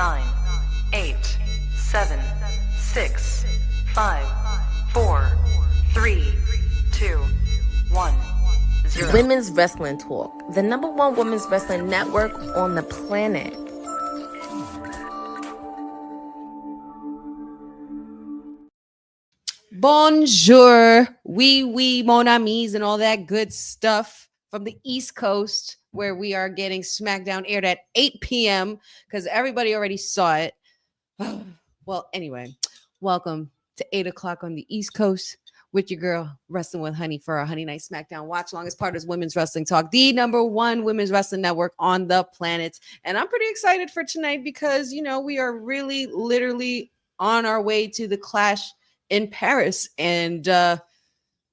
9, 8, 7, 6, 5, 4, 3, 2, 1, 0. Women's Wrestling Talk, the #1 women's wrestling network on the planet. Bonjour, oui, mon amis, and all that good stuff from the East Coast, where we are getting Smackdown aired at 8 p.m. because everybody already saw it. Well, anyway, welcome to 8 o'clock on the East Coast with your girl, Wrestling with Honey, for our Honeynight Smackdown watch along as part of Women's Wrestling Talk, the #1 women's wrestling network on the planet. And I'm pretty excited for tonight because, we are really literally on our way to the Clash in Paris, and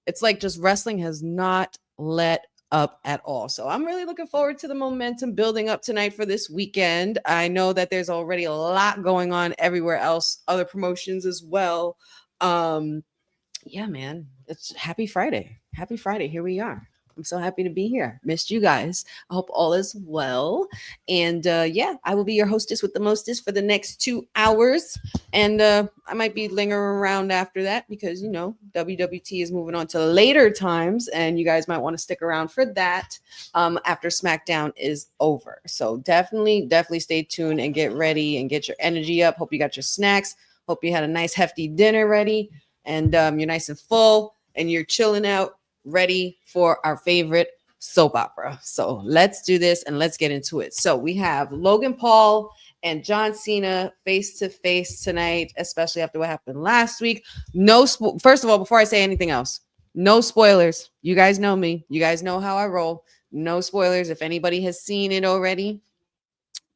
it's like just wrestling has not let up at all. So I'm really looking forward to the momentum building up tonight for this weekend. I know that there's already a lot going on everywhere else, other promotions as well. Yeah, man, it's happy Friday. Here we are. I'm so happy to be here. Missed you guys. I hope all is well. And I will be your hostess with the mostest for the next 2 hours. And I might be lingering around after that because, WWT is moving on to later times. And you guys might want to stick around for that after SmackDown is over. So definitely stay tuned and get ready and get your energy up. Hope you got your snacks. Hope you had a nice hefty dinner ready. And you're nice and full and you're chilling out, ready for our favorite soap opera. So let's do this and let's get into it. So we have Logan Paul and John Cena face to face tonight, especially after what happened last week. First of all, before I say anything else, no spoilers. You guys know me. You guys know how I roll. No spoilers. If anybody has seen it already,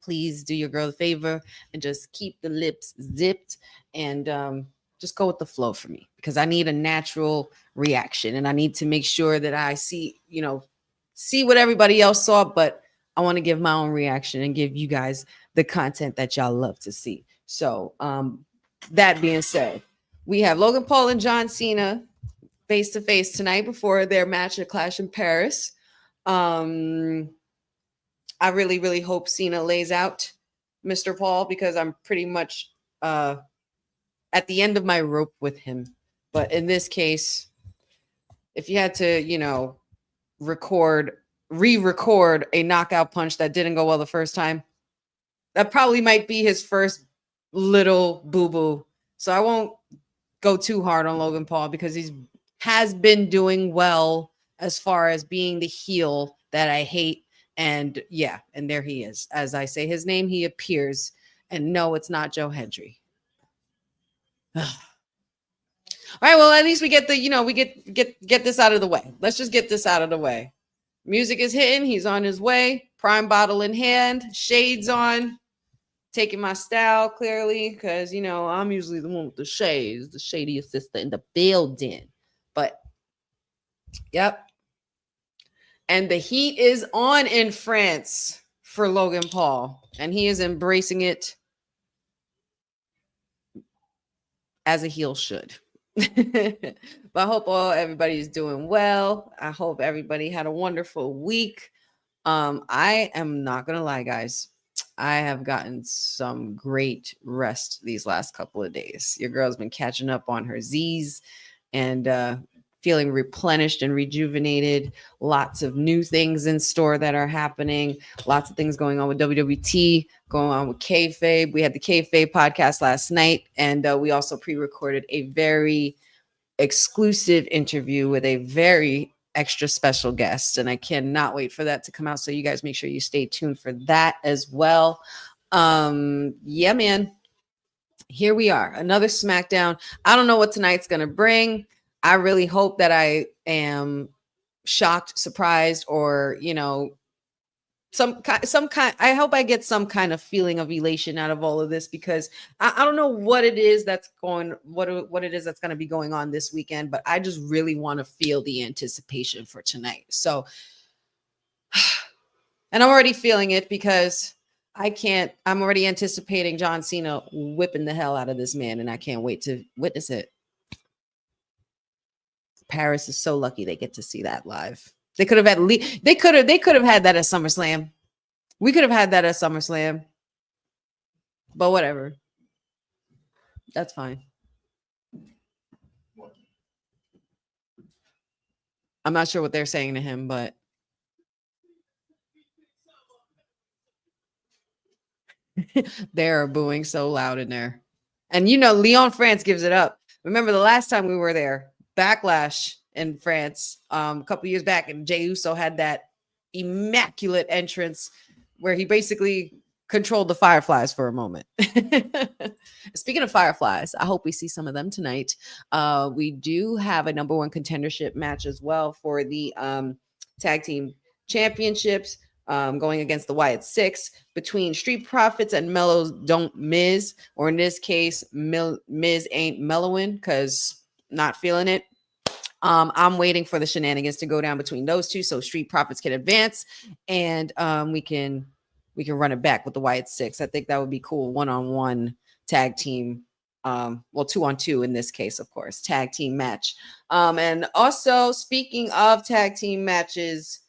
please do your girl a favor and just keep the lips zipped and just go with the flow for me because I need a natural reaction and I need to make sure that I see what everybody else saw, but I want to give my own reaction and give you guys the content that y'all love to see. So that being said, we have Logan Paul and John Cena face to face tonight before their match at Clash in Paris. I really, really hope Cena lays out Mr. Paul because I'm pretty much at the end of my rope with him. But in this case, if you had to, re-record a knockout punch that didn't go well the first time, that probably might be his first little boo-boo. So I won't go too hard on Logan Paul because has been doing well as far as being the heel that I hate. And yeah, and there he is. As I say his name, he appears. And no, it's not Joe Hendry. All right, well, at least we get we get this out of the way. Let's just get this out of the way. Music is hitting. He's on his way. Prime bottle in hand. Shades on. Taking my style clearly because, I'm usually the one with the shades, the shady sister in the building. But, yep. And the heat is on in France for Logan Paul. And he is embracing it as a heel should. But I hope everybody is doing well. I hope everybody had a wonderful week. I am not gonna lie, guys. I have gotten some great rest these last couple of days. Your girl's been catching up on her Z's and feeling replenished and rejuvenated. Lots of new things in store that are happening. Lots of things going on with WWT, going on with kayfabe. We had the kayfabe podcast last night, and we also pre-recorded a very exclusive interview with a very extra special guest, and I cannot wait for that to come out. So you guys make sure you stay tuned for that as well. Yeah, man. Here we are, another SmackDown. I don't know what tonight's gonna bring. I really hope that I am shocked, surprised, or, some kind. I hope I get some kind of feeling of elation out of all of this because I don't know what it is that's going to be going on this weekend, but I just really want to feel the anticipation for tonight. So, and I'm already feeling it because I'm already anticipating John Cena whipping the hell out of this man, and I can't wait to witness it. Paris is so lucky they get to see that live. They could have had that at SummerSlam. We could have had that at SummerSlam. But whatever. That's fine. I'm not sure what they're saying to him, but they're booing so loud in there. And you know, Lyon, France gives it up. Remember the last time we were there, Backlash in France, a couple years back, and Jey Uso had that immaculate entrance where he basically controlled the Fireflies for a moment. Speaking of Fireflies, I hope we see some of them tonight. We do have a number one contendership match as well for the tag team championships. Going against the Wyatt Six between Street Profits and Mellows Don't Miz, or in this case, Miz ain't mellowing because not feeling it. I'm waiting for the shenanigans to go down between those two so Street Profits can advance and we can run it back with the Wyatt Six. I think that would be cool. One-on-one tag team. Well, 2-on-2 in this case, of course, tag team match. And also speaking of tag team matches,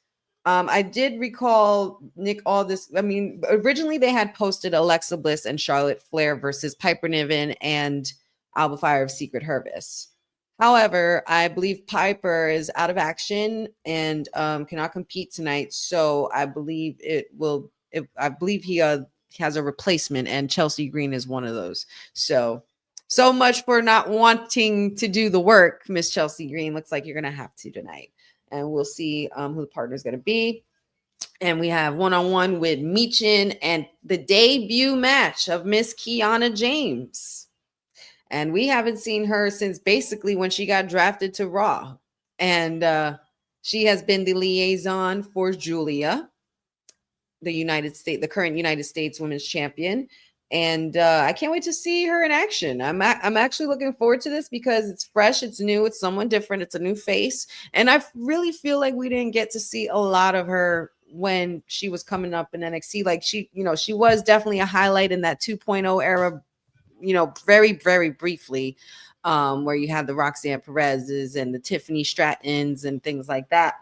I did recall, Nick, all this. I mean, originally they had posted Alexa Bliss and Charlotte Flair versus Piper Niven and Alba Fire of Secret Service. However, I believe Piper is out of action and cannot compete tonight. So I believe I believe he has a replacement, and Chelsea Green is one of those. So much for not wanting to do the work, Miss Chelsea Green. Looks like you're going to have to tonight. And we'll see who the partner is going to be. And we have one-on-one with Michin and the debut match of Miss Kiana James. And we haven't seen her since basically when she got drafted to Raw. And she has been the liaison for Julia, the current United States Women's Champion. And I can't wait to see her in action. I'm actually looking forward to this because it's fresh, it's new, it's someone different, it's a new face. And I really feel like we didn't get to see a lot of her when she was coming up in NXT. Like she was definitely a highlight in that 2.0 era, very, very briefly, where you had the Roxanne Perez's and the Tiffany Strattons and things like that.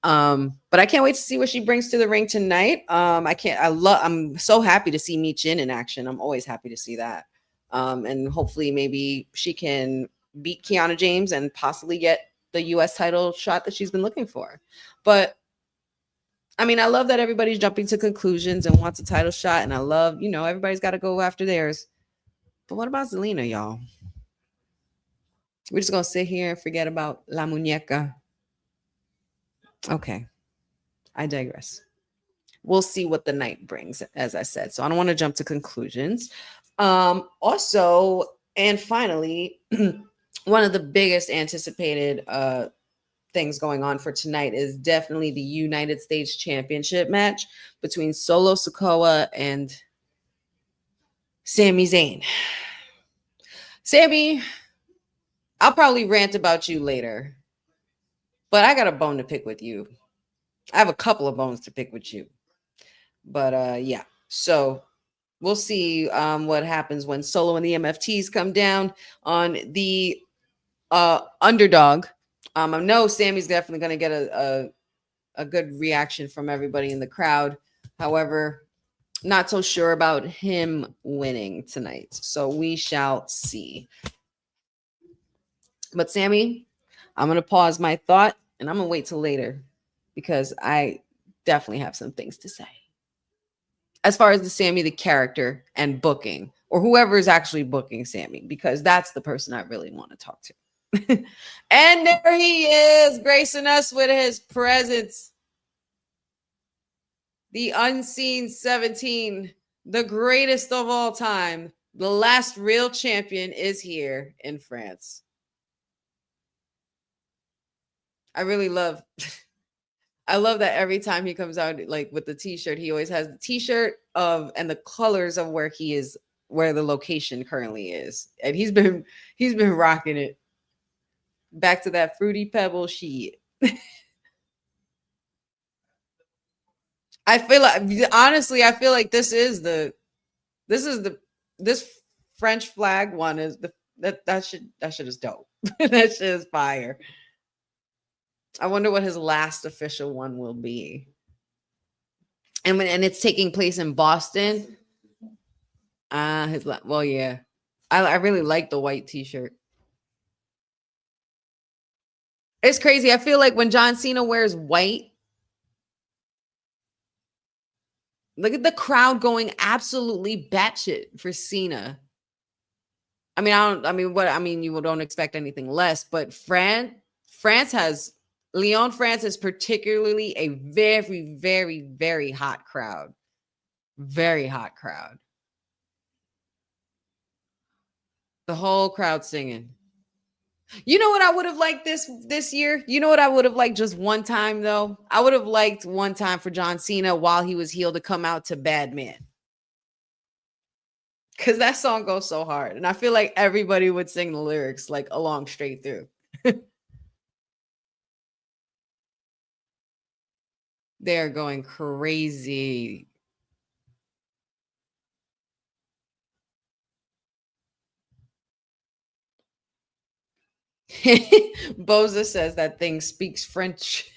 But I can't wait to see what she brings to the ring tonight. I'm so happy to see Michin in action. I'm always happy to see that. And hopefully maybe she can beat Kiana James and possibly get the US title shot that she's been looking for. But I mean, I love that everybody's jumping to conclusions and wants a title shot. And I love, everybody's got to go after theirs. But what about Zelina, y'all? We're just going to sit here and forget about La Muñeca. Okay, I digress. We'll see what the night brings, as I said. So I don't want to jump to conclusions. Also, and finally, one of the biggest anticipated things going on for tonight is definitely the United States Championship match between Solo Sikoa and Sami Zayn. Sami, I'll probably rant about you later, but I got a bone to pick with you. I have a couple of bones to pick with you. But yeah, so we'll see what happens when Solo and the MFTs come down on the underdog. I know Sammy's definitely going to get a good reaction from everybody in the crowd. However, not so sure about him winning tonight. So we shall see. But Sammy, I'm going to pause my thought and I'm going to wait till later because I definitely have some things to say. As far as the Sammy, the character and booking, or whoever is actually booking Sammy, because that's the person I really want to talk to. And there he is, gracing us with his presence. The unseen 17, the greatest of all time, the last real champion is here in France. I love that every time he comes out, like with the t-shirt, he always has the t-shirt of and the colors of where he is, where the location currently is. And he's been rocking it. Back to that Fruity Pebble shit. I feel like this French flag one is that shit is dope. That shit is fire. I wonder what his last official one will be. And it's taking place in Boston. Well, yeah. I really like the white t-shirt. It's crazy. I feel like when John Cena wears white, look at the crowd going absolutely batshit for Cena. I mean, you don't expect anything less, but Lyon, France is particularly a very, very, very hot crowd. Very hot crowd. The whole crowd singing. You know what I would have liked this year? You know what I would have liked just one time though? I would have liked one time for John Cena while he was healed to come out to Bad Man. Cause that song goes so hard. And I feel like everybody would sing the lyrics like along straight through. They're going crazy. Boza says that thing speaks French.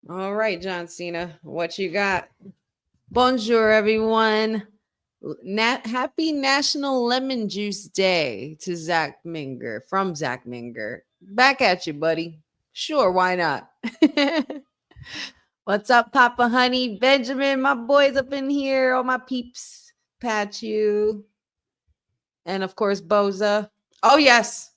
All right, John Cena, what you got? Bonjour, everyone. Happy National Lemon Juice Day to Zach Minger from Zach Minger. Back at you, buddy. Sure, why not? What's up, Papa Honey? Benjamin, my boys up in here. All my peeps. Pat you. And of course, Boza. Oh, yes.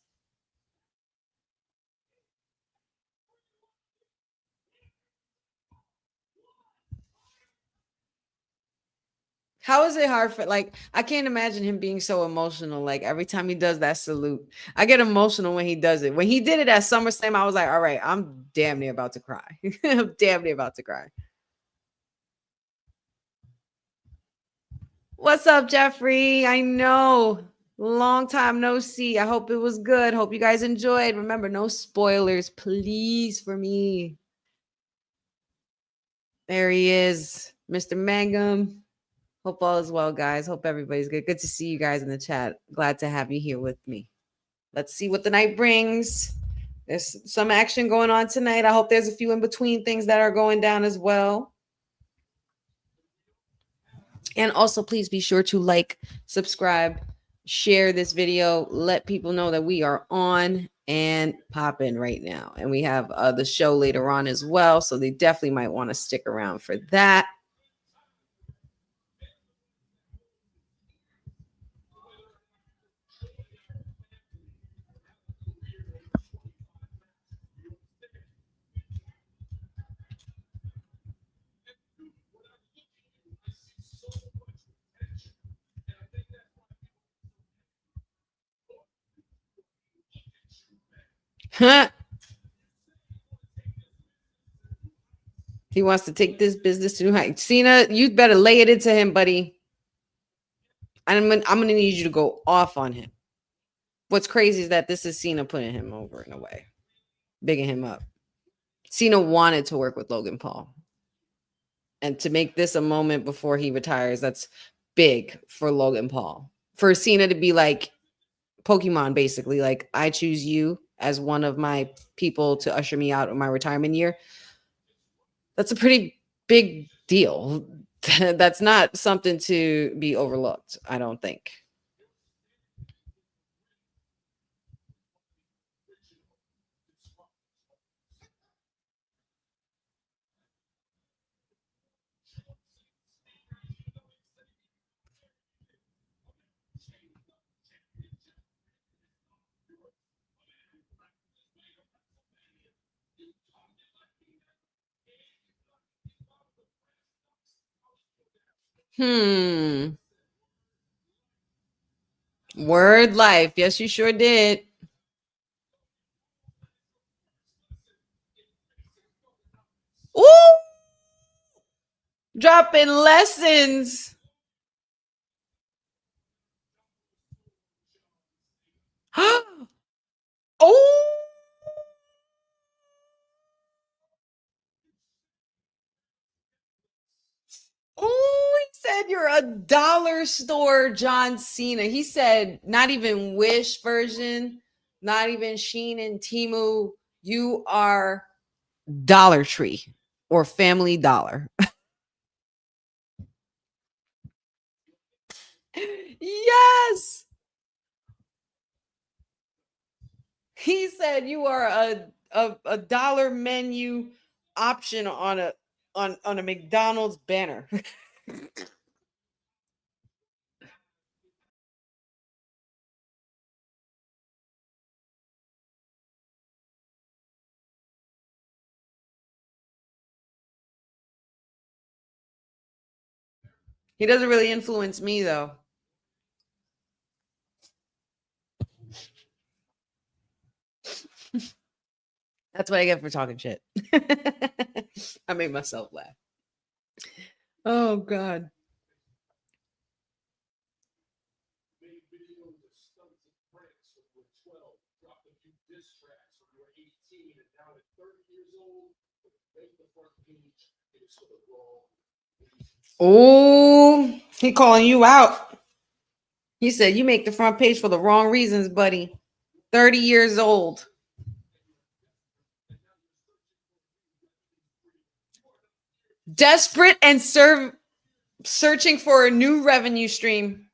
How is it hard for, like, I can't imagine him being so emotional. Like, every time he does that salute, I get emotional when he does it. When he did it at SummerSlam, I was like, all right, I'm damn near about to cry. I'm damn near about to cry. What's up, Jeffrey? I know. Long time no see. I hope it was good. Hope you guys enjoyed. Remember, no spoilers, please, for me. There he is, Mr. Mangum. Hope all is well, guys. Hope everybody's good. Good to see you guys in the chat. Glad to have you here with me. Let's see what the night brings. There's some action going on tonight. I hope there's a few in between things that are going down as well. And also, please be sure to like, subscribe, share this video. Let people know that we are on and popping right now. And we have the show later on as well. So they definitely might want to stick around for that. Huh? He wants to take this business to new heights. Cena, you better lay it into him, buddy. I'm gonna need you to go off on him. What's crazy is that this is Cena putting him over in a way, bigging him up. Cena wanted to work with Logan Paul. And to make this a moment before he retires, that's big for Logan Paul. For Cena to be like Pokemon, basically, like, I choose you as one of my people to usher me out of my retirement year. That's a pretty big deal. That's not something to be overlooked, I don't think. Word life. Yes, you sure did. Ooh! Dropping lessons. Oh! Oh, he said you're a dollar store John Cena. He said not even Wish version, not even Shein and Temu. You are Dollar Tree. or Family Dollar. Yes. He said you are a dollar menu option on a McDonald's banner. He doesn't really influence me though. That's what I get for talking shit. I made myself laugh. Oh God. Oh, he calling you out. He said you make the front page for the wrong reasons, buddy. 30 years old. Desperate and searching for a new revenue stream.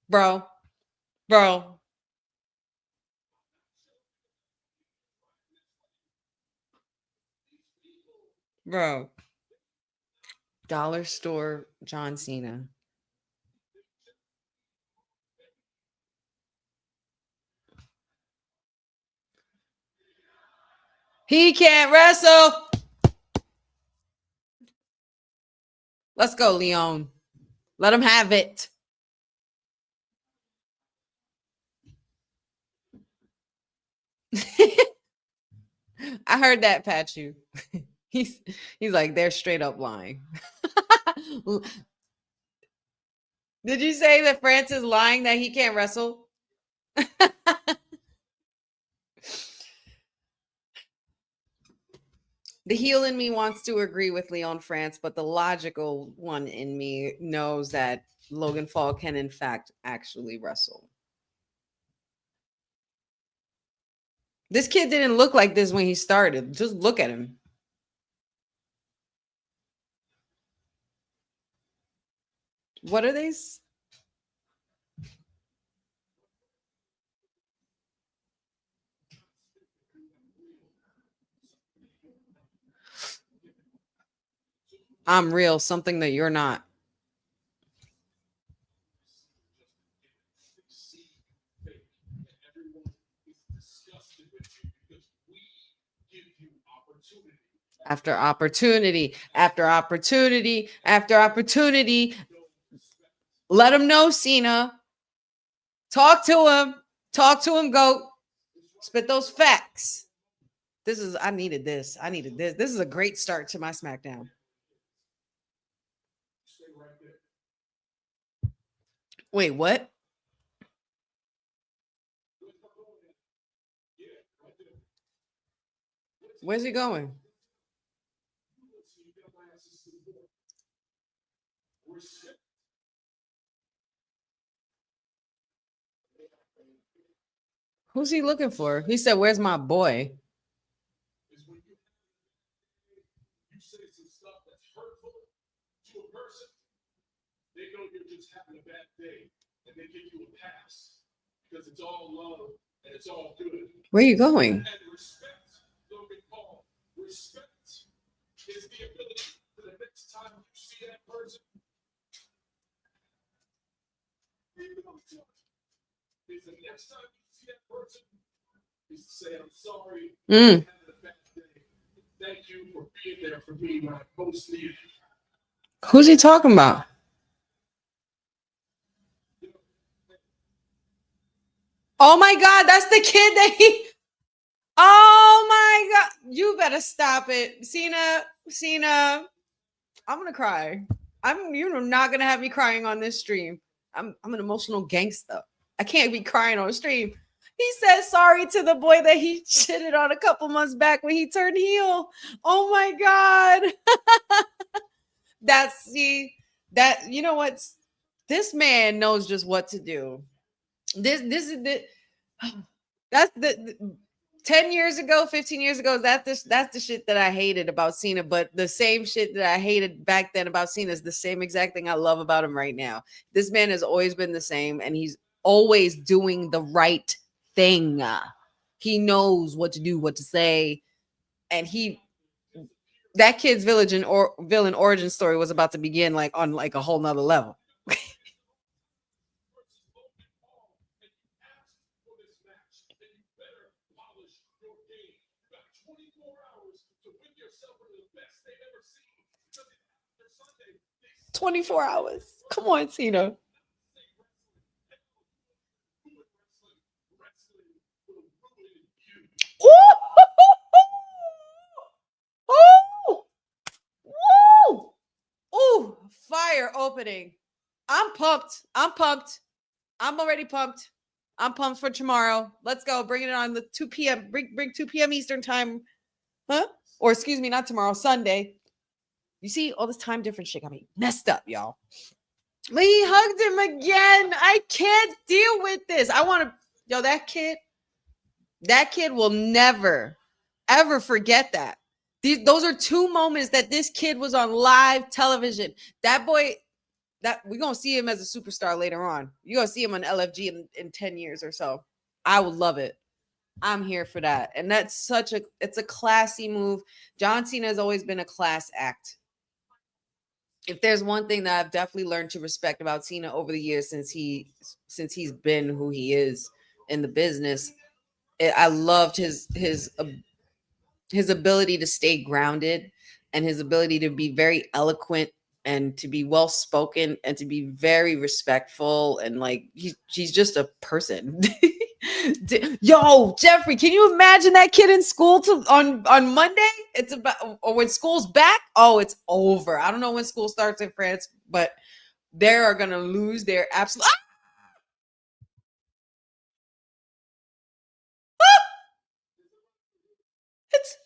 Bro. Dollar store John Cena. He can't wrestle. Let's go, Leon. Let him have it. I heard that, Pachu. He's like, they're straight up lying. Did you say that France is lying that he can't wrestle? The heel in me wants to agree with Leon France, but the logical one in me knows that Logan Paul can, in fact, actually wrestle. This kid didn't look like this when he started. Just look at him. What are these? I'm real, something that you're not. After opportunity, after opportunity, after opportunity. Let him know, Cena. Talk to him. Talk to him, GOAT. Spit those facts. I needed this. This is a great start to my Smackdown. Wait, what? Where's he going? Who's he looking for? He said, where's my boy? They know you're just having a bad day and they give you a pass because it's all love and it's all good. Where are you going? And respect, Logan Paul. Respect is the ability for the next time you see that person. Is the next time you see that person is to say, I'm sorry. Having a bad day. Thank you for being there for me when I most needed. Who's he talking about? Oh my God, that's the kid that he. Oh my God, you better stop it, Cena. I'm gonna cry. You're not gonna have me crying on this stream. I'm an emotional gangster. I can't be crying on stream. He said sorry to the boy that he shitted on a couple months back when he turned heel. Oh my God. You know what? This man knows just what to do. This is the that's the 10 years ago, 15 years ago, that's the shit that I hated about Cena. But the same shit that I hated back then about Cena is the same exact thing I love about him right now. This man has always been the same, and he's always doing the right thing. He knows what to do, what to say, and that kid's villain origin story was about to begin like on like a whole nother level. "24 hours. Come on, Cena." Ooh! Ooh! Woo! Ooh! Fire opening. I'm pumped. I'm pumped. I'm already pumped. I'm pumped for tomorrow. Let's go. Bring it on the 2 p.m. Bring 2 p.m. Eastern time. Huh? Or excuse me, not tomorrow, Sunday. You see, all this time difference shit got me messed up, y'all. But he hugged him again. I can't deal with this. I want to, yo, that kid will never, ever forget that. Those are two moments that this kid was on live television. That boy, that we're gonna see him as a superstar later on. You're gonna see him on LFG in 10 years or so. I would love it. I'm here for that. And that's it's a classy move. John Cena has always been a class act. If there's one thing that I've definitely learned to respect about Cena over the years since he's been who he is in the business, I loved his ability to stay grounded and his ability to be very eloquent and to be well spoken and to be very respectful, and like he's just a person. Yo, Jeffrey, can you imagine that kid in school on Monday? It's about, or when school's back, oh, it's over. I don't know when school starts in France, but they are gonna lose their absolute. It's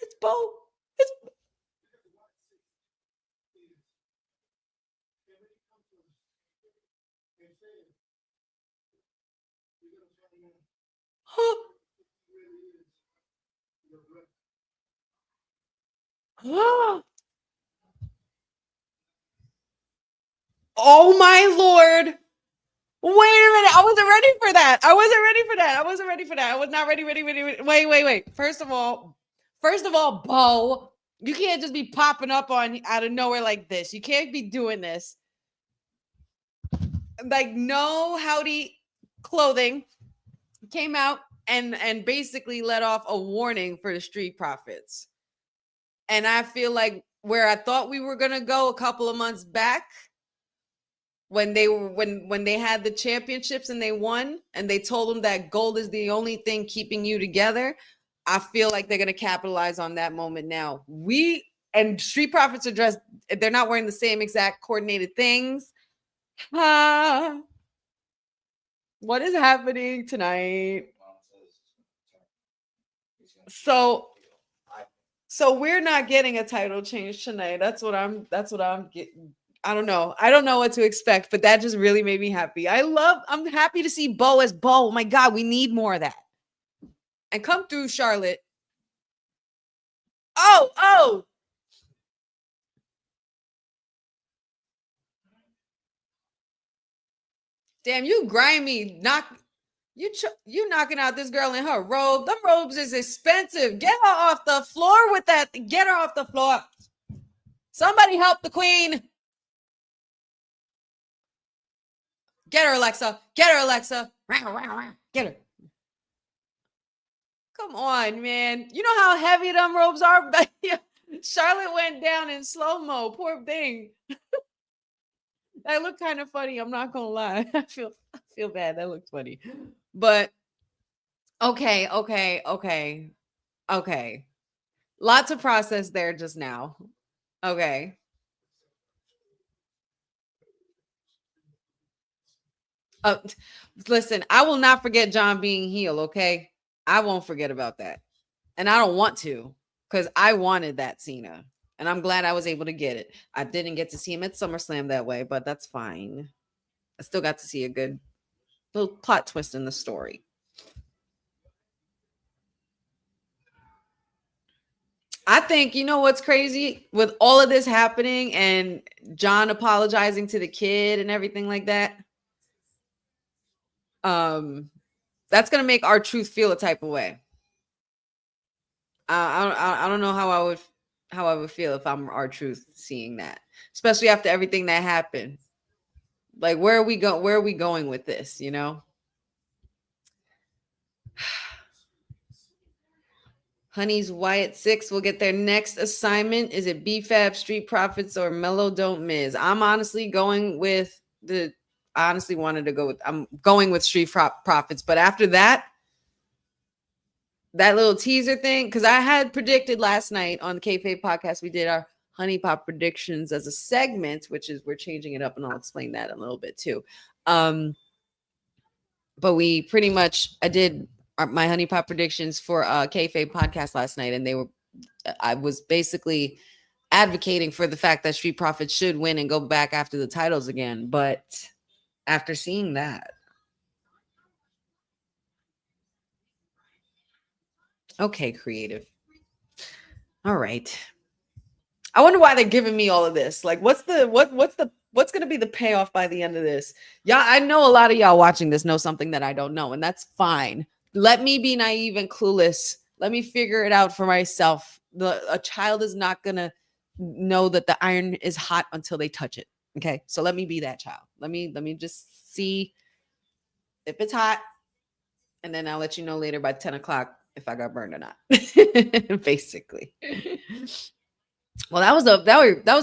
it's Bo. It's oh my Lord. Wait a minute. I wasn't ready for that. I was not ready. Wait. First of all, Bo, you can't just be popping up on out of nowhere like this. You can't be doing this. Like, no Howdy Clothing came out and basically let off a warning for the Street Profits. And I feel like where I thought we were gonna go a couple of months back, when they had the championships and they won, and they told them that gold is the only thing keeping you together, I feel like they're gonna capitalize on that moment now. And Street Profits are dressed, they're not wearing the same exact coordinated things. What is happening tonight? So we're not getting a title change tonight. That's what I'm getting. I don't know what to expect, but that just really made me happy. I'm happy to see Bo as Bo. Oh my God, we need more of that. And come through, Charlotte. Oh. Damn, you grimy. You knocking out this girl in her robe. Them robes is expensive. Get her off the floor with that. Get her off the floor. Somebody help the queen. Get her, Alexa. Get her, Alexa. Get her. Come on, man. You know how heavy them robes are? Charlotte went down in slow-mo. Poor thing. That looked kind of funny. I'm not gonna lie. I feel bad. That looked funny. But okay. Lots of process there just now. Okay. Listen, I will not forget John being heel, okay? I won't forget about that. And I don't want to, because I wanted that Cena. And I'm glad I was able to get it. I didn't get to see him at SummerSlam that way, but that's fine. I still got to see a good little plot twist in the story. I think, you know what's crazy with all of this happening and John apologizing to the kid and everything like that? That's gonna make R-Truth feel a type of way. I don't know how I would feel if I'm R-Truth seeing that, especially after everything that happened. Like, where are we going with this? You know. Honey's Wyatt 6 will get their next assignment. Is it BFAB, Street Profits, or Mellow Don't Miz? I'm honestly going with I'm going with Street Profits. But after that little teaser thing, because I had predicted last night on the Kayfabe podcast, we did our Honey Pop predictions as a segment, which is we're changing it up, and I'll explain that a little bit too. But we pretty much, I did my Honey Pop predictions for Kayfabe podcast last night, and I was basically advocating for the fact that Street Profits should win and go back after the titles again. But after seeing that, okay, creative. All right. I wonder why they're giving me all of this. Like, what's going to be the payoff by the end of this? Yeah, I know a lot of y'all watching this know something that I don't know, and that's fine. Let me be naive and clueless. Let me figure it out for myself. A child is not going to know that the iron is hot until they touch it. Okay? So let me be that child. Let me just see if it's hot, and then I'll let you know later by 10 o'clock if I got burned or not. Basically. Well, that was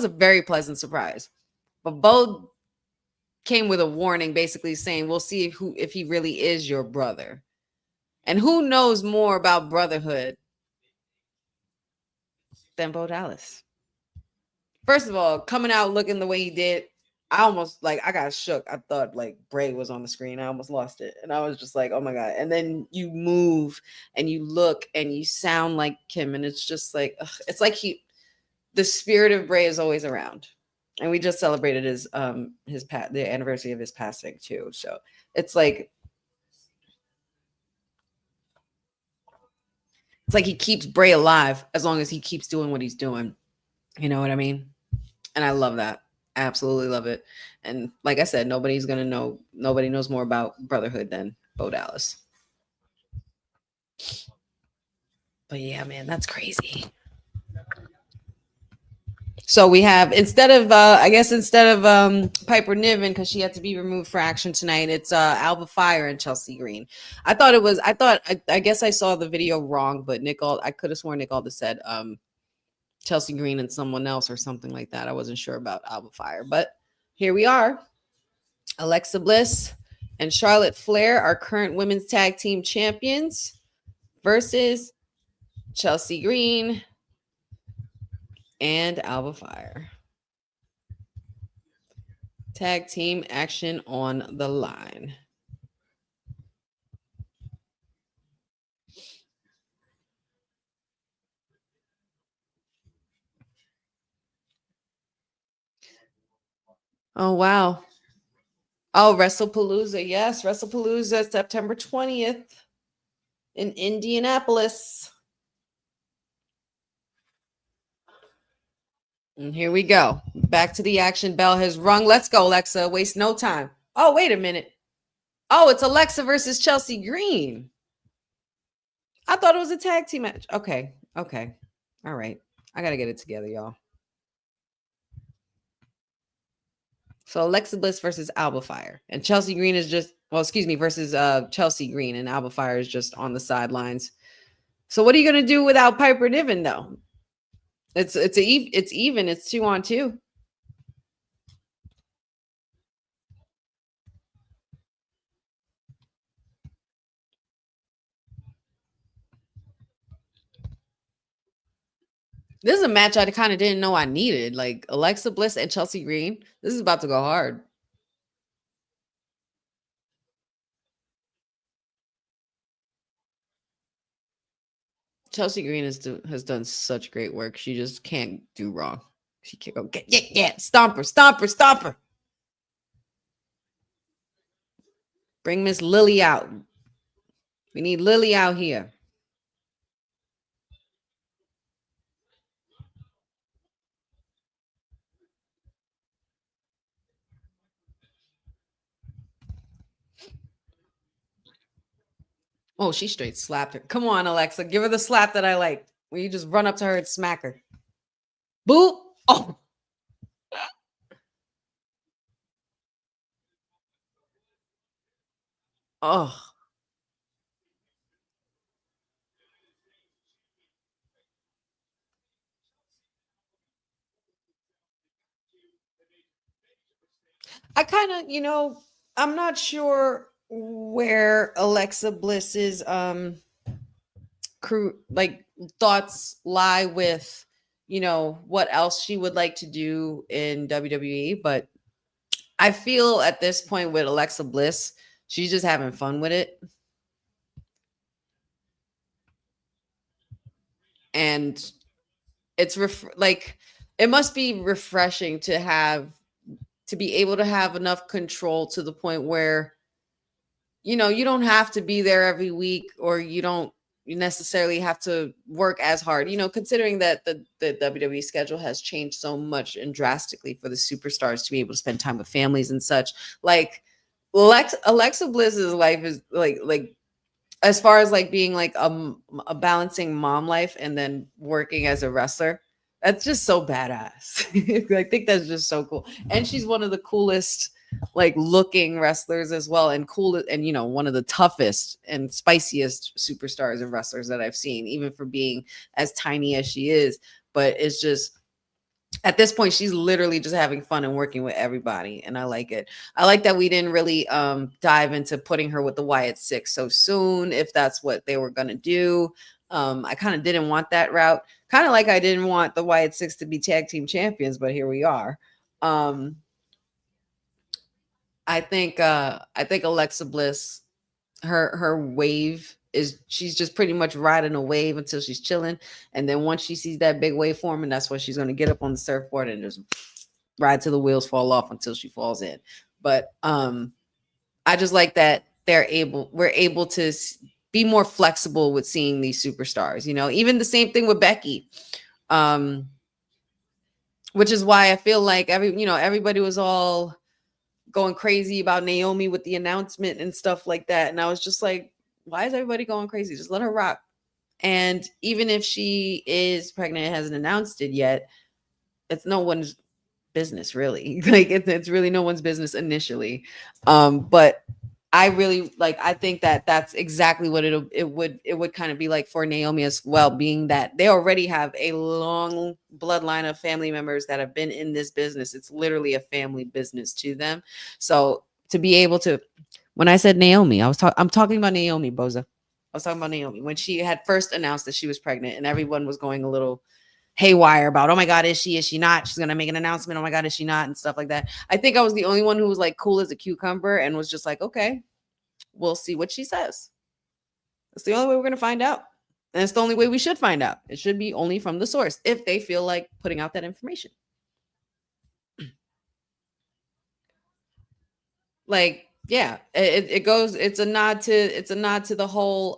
a very pleasant surprise. But Bo came with a warning, basically saying, "We'll see if he really is your brother." And who knows more about brotherhood than Bo Dallas? First of all, coming out looking the way he did, I got shook. I thought like Bray was on the screen. I almost lost it. And I was just like, oh my God. And then you move and you look and you sound like Kim. And it's just like, it's like the spirit of Bray is always around. And we just celebrated the anniversary of his passing too. So it's like he keeps Bray alive as long as he keeps doing what he's doing. You know what I mean? And I love that. I absolutely love it. And like I said, nobody knows more about brotherhood than Bo Dallas. But yeah, man, that's crazy. So we have, instead of Piper Niven, because she had to be removed for action tonight, it's Alba Fire and Chelsea Green. I guess I saw the video wrong, but I could have sworn Nick Aldis said Chelsea Green and someone else or something like that. I wasn't sure about Alba Fire, but here we are. Alexa Bliss and Charlotte Flair are current women's tag team champions versus Chelsea Green and Alba Fire. Tag team action on the line. Oh, wow. Oh, WrestlePalooza. Yes, WrestlePalooza, September 20th in Indianapolis. And here we go. Back to the action. Bell has rung. Let's go, Alexa. Waste no time. Oh, wait a minute. Oh, it's Alexa versus Chelsea Green. I thought it was a tag team match. Okay. All right. I got to get it together, y'all. So Alexa Bliss versus Alba Fire. And Chelsea Green is versus Chelsea Green, and Alba Fire is just on the sidelines. So what are you going to do without Piper Niven, though? It's even. It's 2-on-2. This is a match I kind of didn't know I needed. Like Alexa Bliss and Chelsea Green. This is about to go hard. Chelsea Green has done such great work. She just can't do wrong. She can't go stomper. Bring Miss Lily out. We need Lily out here. Oh, she straight slapped her. Come on, Alexa, give her the slap that I like. Where you just run up to her and smack her. Boop. Oh. Oh. I kind of, I'm not sure where Alexa Bliss's crew like thoughts lie with, what else she would like to do in WWE, but I feel at this point with Alexa Bliss, she's just having fun with it. And it's like it must be refreshing to be able to have enough control to the point where you don't have to be there every week, or you don't necessarily have to work as hard, considering that the WWE schedule has changed so much and drastically for the superstars to be able to spend time with families and such. Like Alexa Bliss's life is like as far as like being like a balancing mom life and then working as a wrestler, that's just so badass. I think that's just so cool. And she's one of the coolest like looking wrestlers as well, and cool, and one of the toughest and spiciest superstars and wrestlers that I've seen, even for being as tiny as she is. But it's just at this point she's literally just having fun and working with everybody, and I like it. I like that we didn't really dive into putting her with the Wyatt Six so soon, if that's what they were going to do. I kind of didn't want that route, kind of like I didn't want the Wyatt Six to be tag team champions, but here we are. I think Alexa Bliss, her wave is, she's just pretty much riding a wave until she's chilling, and then once she sees that big wave forming, that's when she's going to get up on the surfboard and just ride till the wheels fall off until she falls in. But I just like that we're able to be more flexible with seeing these superstars. Even the same thing with Becky, which is why I feel like everybody was all going crazy about Naomi with the announcement and stuff like that. And I was just like, why is everybody going crazy? Just let her rock. And even if she is pregnant and hasn't announced it yet, it's no one's business, really. Like it's really no one's business initially. But I really I think that that's exactly what it would kind of be like for Naomi as well, being that they already have a long bloodline of family members that have been in this business. It's literally a family business to them. So to be able to, when I said Naomi, I'm talking about Naomi, Boza. I was talking about Naomi when she had first announced that she was pregnant, and everyone was going a little haywire about, oh my God, is she not? She's gonna make an announcement. Oh my God, is she not? And stuff like that. I think I was the only one who was like cool as a cucumber and was just like, okay, we'll see what she says. That's the only way we're gonna find out. And it's the only way we should find out. It should be only from the source if they feel like putting out that information. Like, yeah, it's a nod to the whole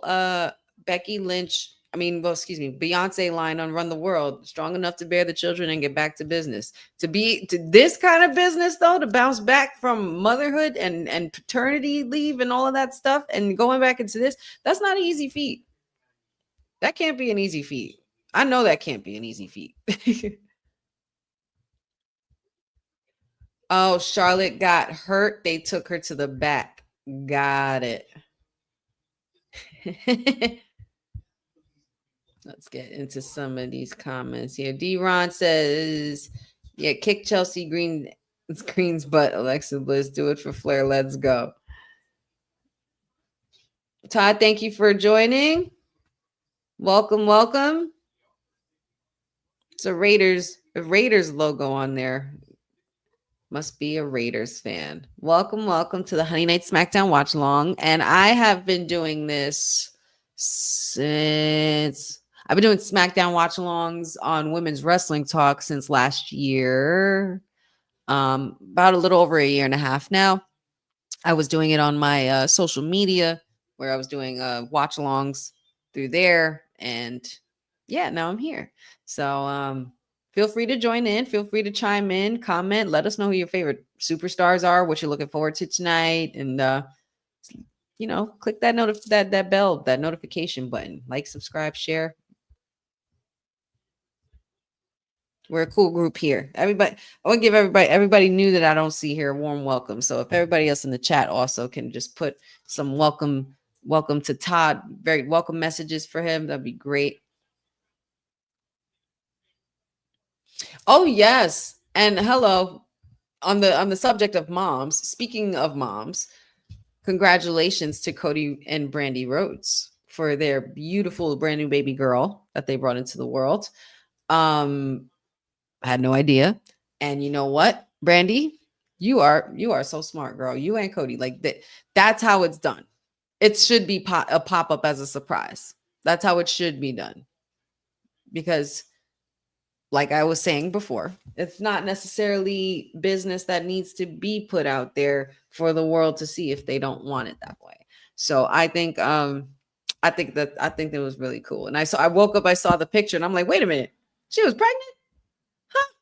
Becky Lynch, Beyonce line on Run the World, strong enough to bear the children and get back to business. To this kind of business, though, to bounce back from motherhood and paternity leave and all of that stuff and going back into this, that's not an easy feat. That can't be an easy feat. I know that can't be an easy feat. Oh, Charlotte got hurt. They took her to the back. Got it. Let's get into some of these comments here. D-Ron says, yeah, kick Chelsea Green's butt. Alexa Bliss, do it for Flair. Let's go. Todd, thank you for joining. Welcome, welcome. It's a Raiders logo on there. Must be a Raiders fan. Welcome, welcome to the Honeynight Smackdown watch along. And I have been doing this since I've been doing Smackdown watch alongs on Women's Wrestling Talk since last year. About a little over a year and a half now. I was doing it on my social media where I was doing watch alongs through there. And yeah, now I'm here. So feel free to join in. Feel free to chime in, comment. Let us know who your favorite superstars are, what you're looking forward to tonight. And click that bell, that notification button, like, subscribe, share. We're a cool group here. Everybody, I want to give everybody new that I don't see here a warm welcome. So if everybody else in the chat also can just put some welcome to Todd, very welcome messages for him, that'd be great. Oh yes, and hello. On the subject of moms, speaking of moms, congratulations to Cody and Brandy Rhodes for their beautiful brand new baby girl that they brought into the world. I had no idea. And you know what, Brandy, you are so smart, girl. You and Cody, like that. That's how it's done. It should be a pop up as a surprise. That's how it should be done. Because, like I was saying before, it's not necessarily business that needs to be put out there for the world to see if they don't want it that way. So I think that was really cool. And I woke up, I saw the picture, and I'm like, wait a minute, she was pregnant? Huh?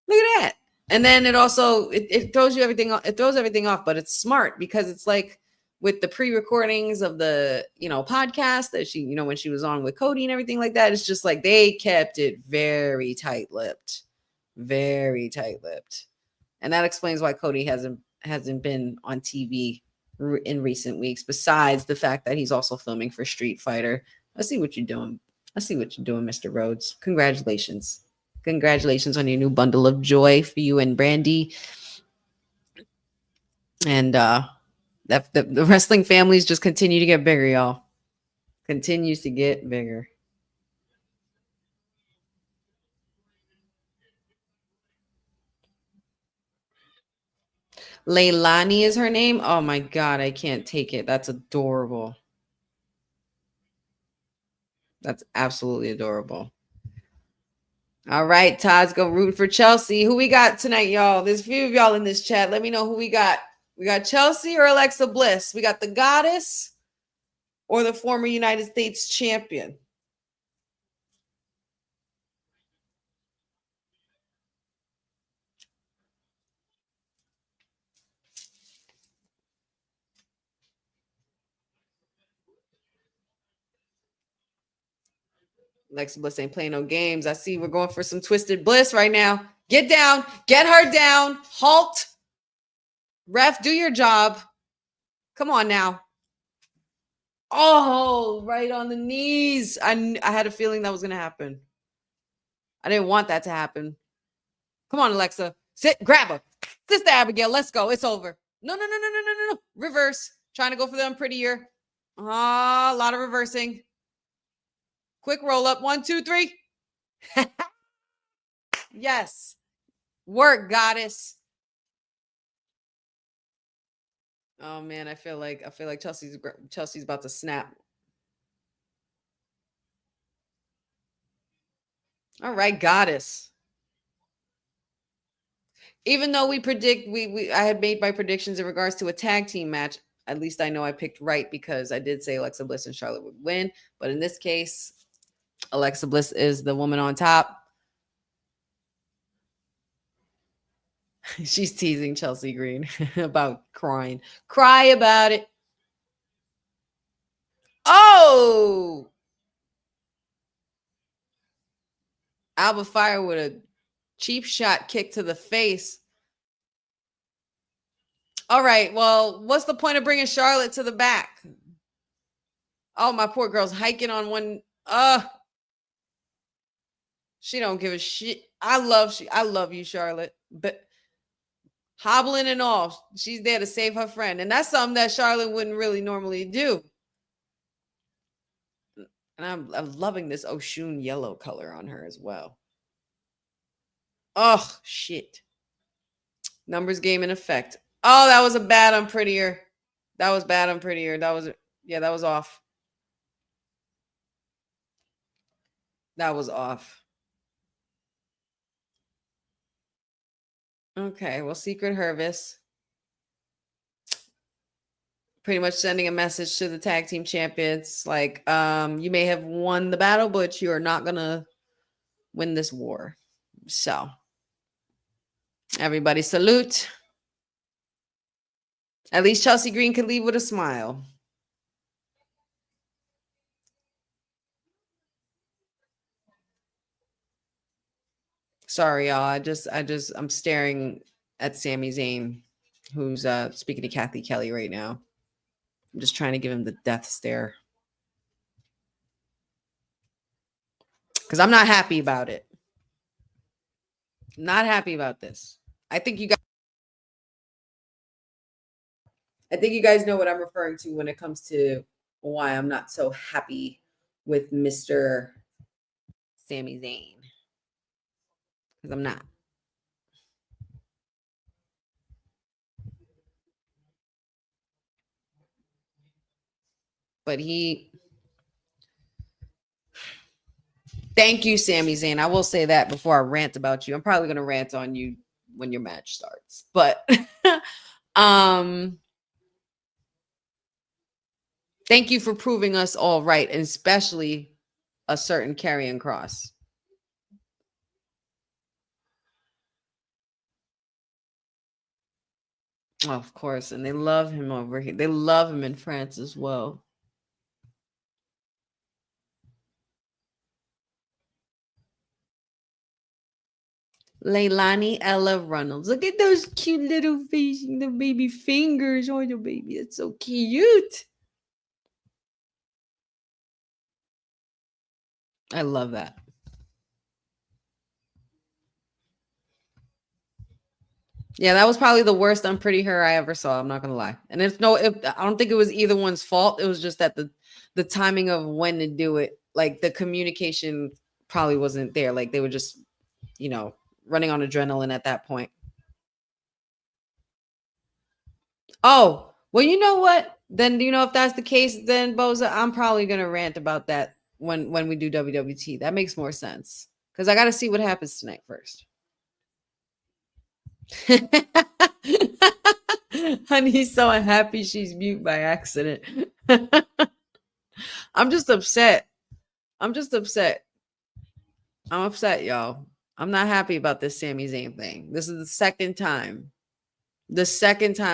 Look at that. And then it also it throws you everything off. It throws everything off, but it's smart because it's like with the pre-recordings of the podcast that she when she was on with Cody and everything like that, it's just like they kept it very tight-lipped, and that explains why Cody hasn't been on TV in recent weeks, besides the fact that he's also filming for Street Fighter. I see what you're doing, Mr. Rhodes. Congratulations on your new bundle of joy for you and Brandy. And that the wrestling families just continue to get bigger, y'all. Continues to get bigger. Leilani is her name. Oh my God, I can't take it. That's adorable. That's absolutely adorable. All right, Todd's gonna root for Chelsea. Who we got tonight, y'all? There's a few of y'all in this chat. Let me know who we got. We got Chelsea or Alexa Bliss. We got the goddess or the former United States champion. Alexa Bliss ain't playing no games. I see we're going for some twisted bliss right now. Get down. Get her down. Halt. Ref, do your job. Come on now. Oh, right on the knees. I had a feeling that was going to happen. I didn't want that to happen. Come on, Alexa. Sit. Grab her. Sister Abigail, let's go. It's over. No. Reverse. Trying to go for them prettier. A lot of reversing. Quick roll up. 1, 2, 3. Yes. Work, goddess. Oh man, I feel like Chelsea's about to snap. All right, goddess. Even though I had made my predictions in regards to a tag team match, at least I know I picked right because I did say Alexa Bliss and Charlotte would win. But in this case, Alexa Bliss is the woman on top. She's teasing Chelsea Green about crying. Cry about it. Oh! Alba Fire with a cheap shot kick to the face. All right, well, what's the point of bringing Charlotte to the back? Oh, my poor girl's hiking on one. She don't give a shit. I love you, Charlotte. But hobbling and all, she's there to save her friend. And that's something that Charlotte wouldn't really normally do. And I'm loving this Oshun yellow color on her as well. Oh, shit. Numbers game in effect. Oh, that was a bad on prettier. That was bad on prettier. That was off. That was off. Okay, well, Secret Hervis. Pretty much sending a message to the tag team champions. Like, you may have won the battle, but you're not going to win this war. So, everybody salute. At least Chelsea Green can leave with a smile. Sorry, y'all. I'm staring at Sami Zayn, who's speaking to Kathy Kelly right now. I'm just trying to give him the death stare. Because I'm not happy about it. Not happy about this. I think you guys know what I'm referring to when it comes to why I'm not so happy with Mr. Sami Zayn. Because I'm not. But thank you, Sami Zayn. I will say that before I rant about you. I'm probably going to rant on you when your match starts. But thank you for proving us all right, and especially a certain Karrion Kross. Oh, of course. And they love him over here. They love him in France as well. Leilani Ella Reynolds. Look at those cute little faces, the baby fingers on your baby. It's so cute. I love that. Yeah, that was probably the worst Unpretty Her I ever saw. I'm not gonna lie. And I don't think it was either one's fault. It was just that the timing of when to do it, like the communication probably wasn't there. Like they were just, running on adrenaline at that point. Oh, well, you know what? Then if that's the case, then Boza, I'm probably gonna rant about that when we do WWT. That makes more sense because I got to see what happens tonight first. Honey's so unhappy she's mute by accident. I'm just upset. I'm upset, y'all. I'm not happy about this Sami Zayn thing. This is the second time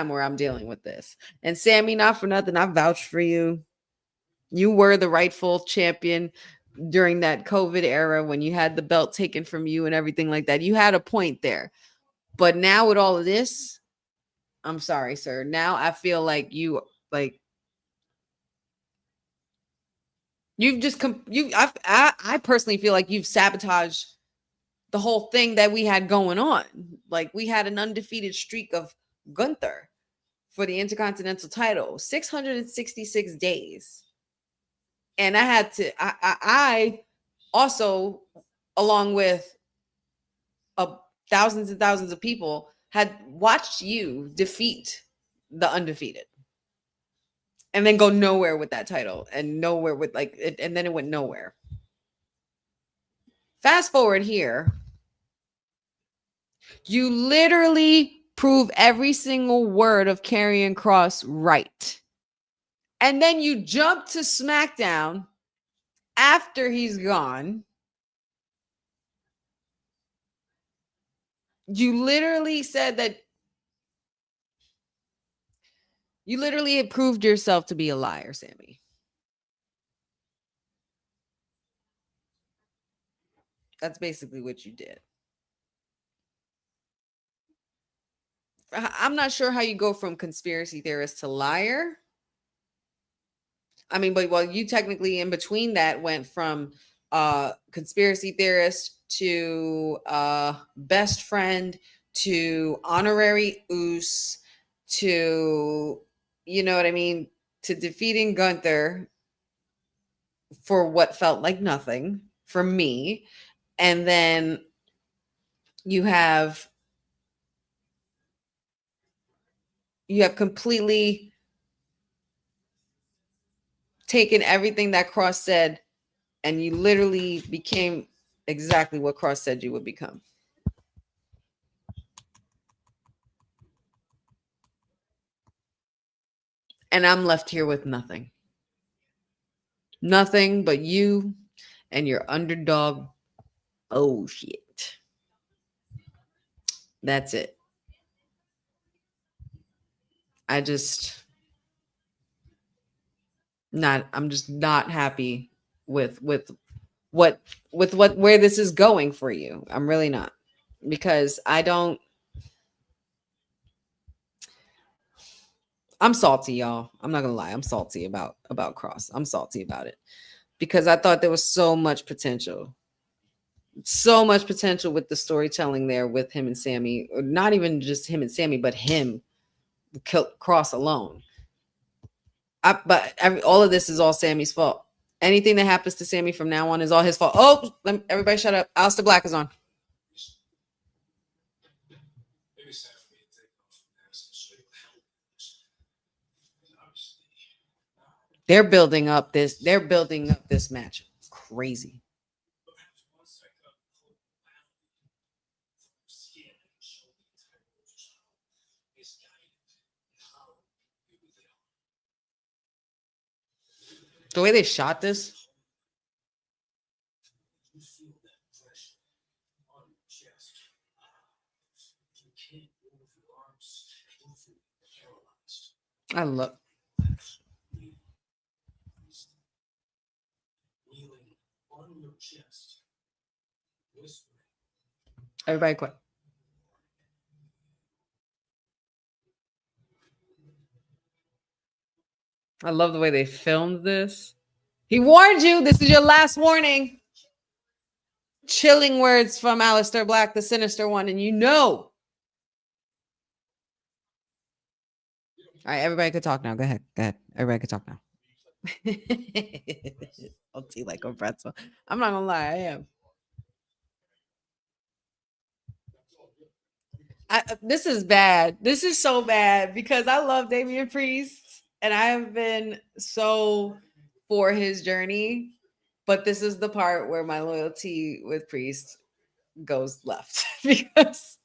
where I'm dealing with this. And Sami, not for nothing, I vouched for you. You were the rightful champion during that COVID era when you had the belt taken from you and everything like that. You had a point there. But now with all of this, I'm sorry, sir. Now I feel like you've just I personally feel like you've sabotaged the whole thing that we had going on. Like we had an undefeated streak of Gunther for the Intercontinental title, 666 days. And I also, along with thousands and thousands of people, had watched you defeat the undefeated and then go nowhere with that title and nowhere with and then it went nowhere. Fast forward here. You literally prove every single word of Karrion Kross right. And then you jump to SmackDown after he's gone. You literally said that you literally had proved yourself to be a liar, Sami. That's basically what you did. I'm not sure how you go from conspiracy theorist to liar. I mean, but you technically in between that went from conspiracy theorist to best friend to honorary oos to, you know what I mean, to defeating Gunther for what felt like nothing for me. And then you have completely taken everything that Kross said and you literally became exactly what Kross said you would become. And I'm left here with nothing. Nothing but you and your underdog. Oh, shit. That's it. I'm just not happy with where this is going for you. I'm really not. because I'm salty, y'all. I'm not gonna lie. I'm salty about Cross. I'm salty about it because I thought there was so much potential with the storytelling there with him and Sammy, or not even just him and Sammy, but him Cross alone. All of this is all Sammy's fault. Anything that happens to Sammy from now on is all his fault. Oh, everybody shut up. Alistair Black is on. They're building up this match. It's crazy. The way they shot this. I love. Everybody quiet. I love the way they filmed this. He warned you. This is your last warning. Chilling words from Alistair Black, the sinister one, and you know. All right, everybody could talk now. Go ahead. Everybody could talk now. I'll tea like a pretzel. I'm not gonna lie, I am. This is bad. This is so bad because I love Damian Priest and I have been so for his journey, but this is the part where my loyalty with Priest goes left because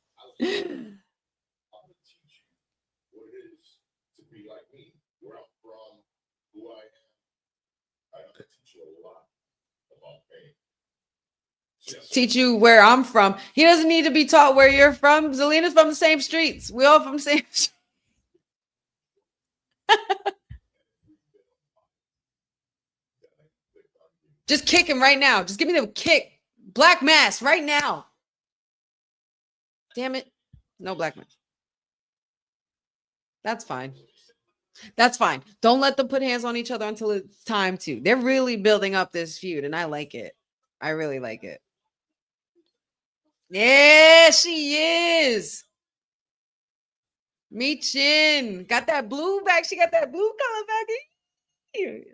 teach you where I'm from. He doesn't need to be taught where you're from. Zelina's from the same streets. We all from the same streets. Just kick him right now. Just give me the kick. Black mass right now. Damn it. No black mass. That's fine. That's fine. Don't let them put hands on each other until it's time to. They're really building up this feud, and I like it. I really like it. Yeah, she is. Michin got that blue back. She got that blue color back.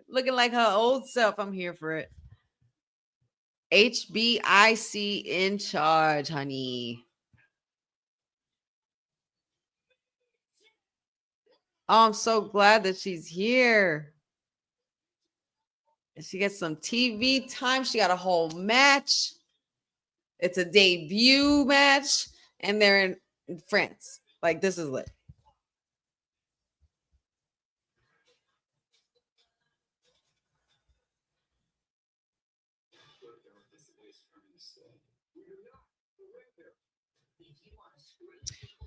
Looking like her old self. I'm here for it. HBIC in charge, honey. Oh, I'm so glad that she's here. She gets some TV time. She got a whole match. It's a debut match, and they're in France. Like, this is lit.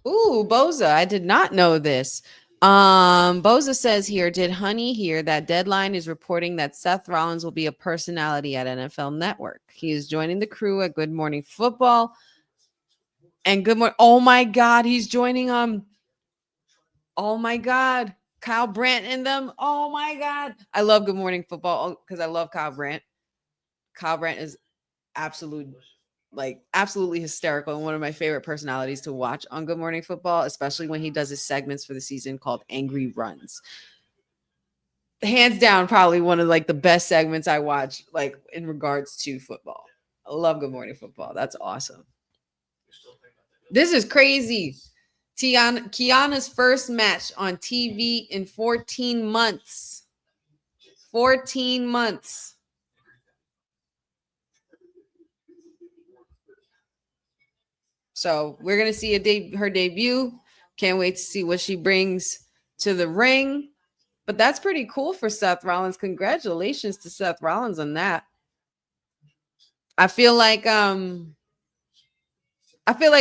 Ooh, Boza. I did not know this. Boza says here, did Honey hear that Deadline is reporting that Seth Rollins will be a personality at NFL Network? He is joining the crew at Good Morning Football. And Good Morning. Oh my God, he's joining Oh my God. Kyle Brandt in them. Oh my God. I love Good Morning Football because I love Kyle Brandt. Kyle Brandt is absolutely hysterical and one of my favorite personalities to watch on Good Morning Football, especially when he does his segments for the season called Angry Runs. Hands down, probably one of like the best segments I watch, like in regards to football. I love Good Morning Football. That's awesome. This is crazy. Kiana's first match on TV in 14 months. 14 months. So we're going to see her debut. Can't wait to see what she brings to the ring. But that's pretty cool for Seth Rollins. Congratulations to Seth Rollins on that. I feel like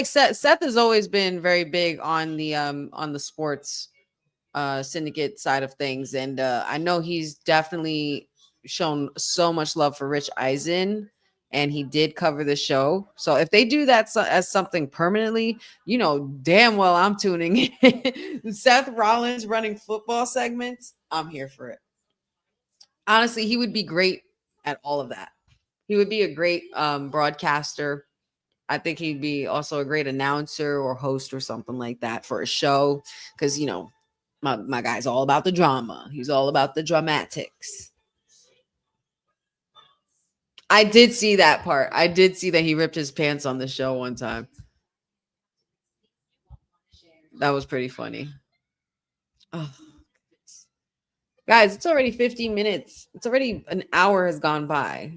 Seth has always been very big on the sports syndicate side of things. And I know he's definitely shown so much love for Rich Eisen and he did cover the show. So if they do that as something permanently, you know damn well I'm tuning in. Seth Rollins running football segments, I'm here for it. Honestly, he would be great at all of that. He would be a great broadcaster. I think he'd be also a great announcer or host or something like that for a show. Because, you know, my guy's all about the drama. He's all about the dramatics. I did see that part. I did see that he ripped his pants on the show one time. That was pretty funny. Oh. Guys, it's already 15 minutes. It's already an hour has gone by.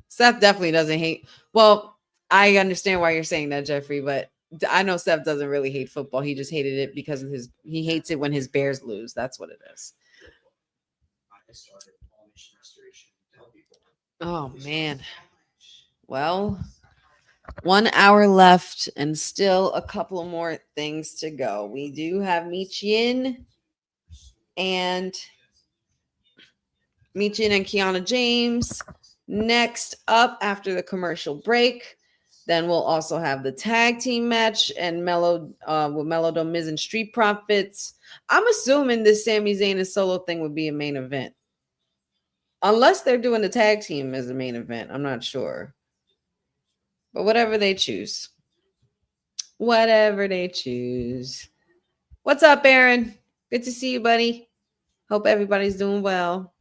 Seth definitely doesn't hate. Well, I understand why you're saying that, Jeffrey, but I know Seth doesn't really hate football. He just hated it because of he hates it when his Bears lose. That's what it is. Oh, man. Well, 1 hour left and still a couple of more things to go. We do have Michin and Kiana James next up after the commercial break. Then we'll also have the tag team match and with Mello, Miz, and Street Profits. I'm assuming this Sami Zayn and Solo thing would be a main event. Unless they're doing the tag team as a main event. I'm not sure. But whatever they choose. Whatever they choose. What's up, Aaron? Good to see you, buddy. Hope everybody's doing well.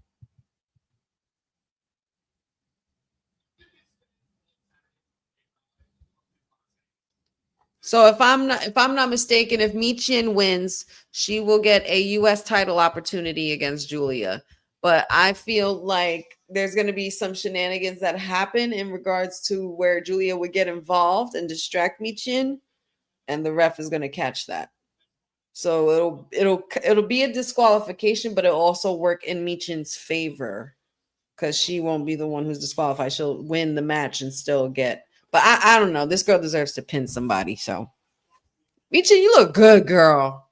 So if I'm not mistaken, if Michin wins, she will get a US title opportunity against Julia. But I feel like there's going to be some shenanigans that happen in regards to where Julia would get involved and distract Michin, and the ref is going to catch that. So it'll be a disqualification, but it'll also work in Michin's favor because she won't be the one who's disqualified. She'll win the match and still get. But I don't know. This girl deserves to pin somebody. So, Michin, you look good, girl.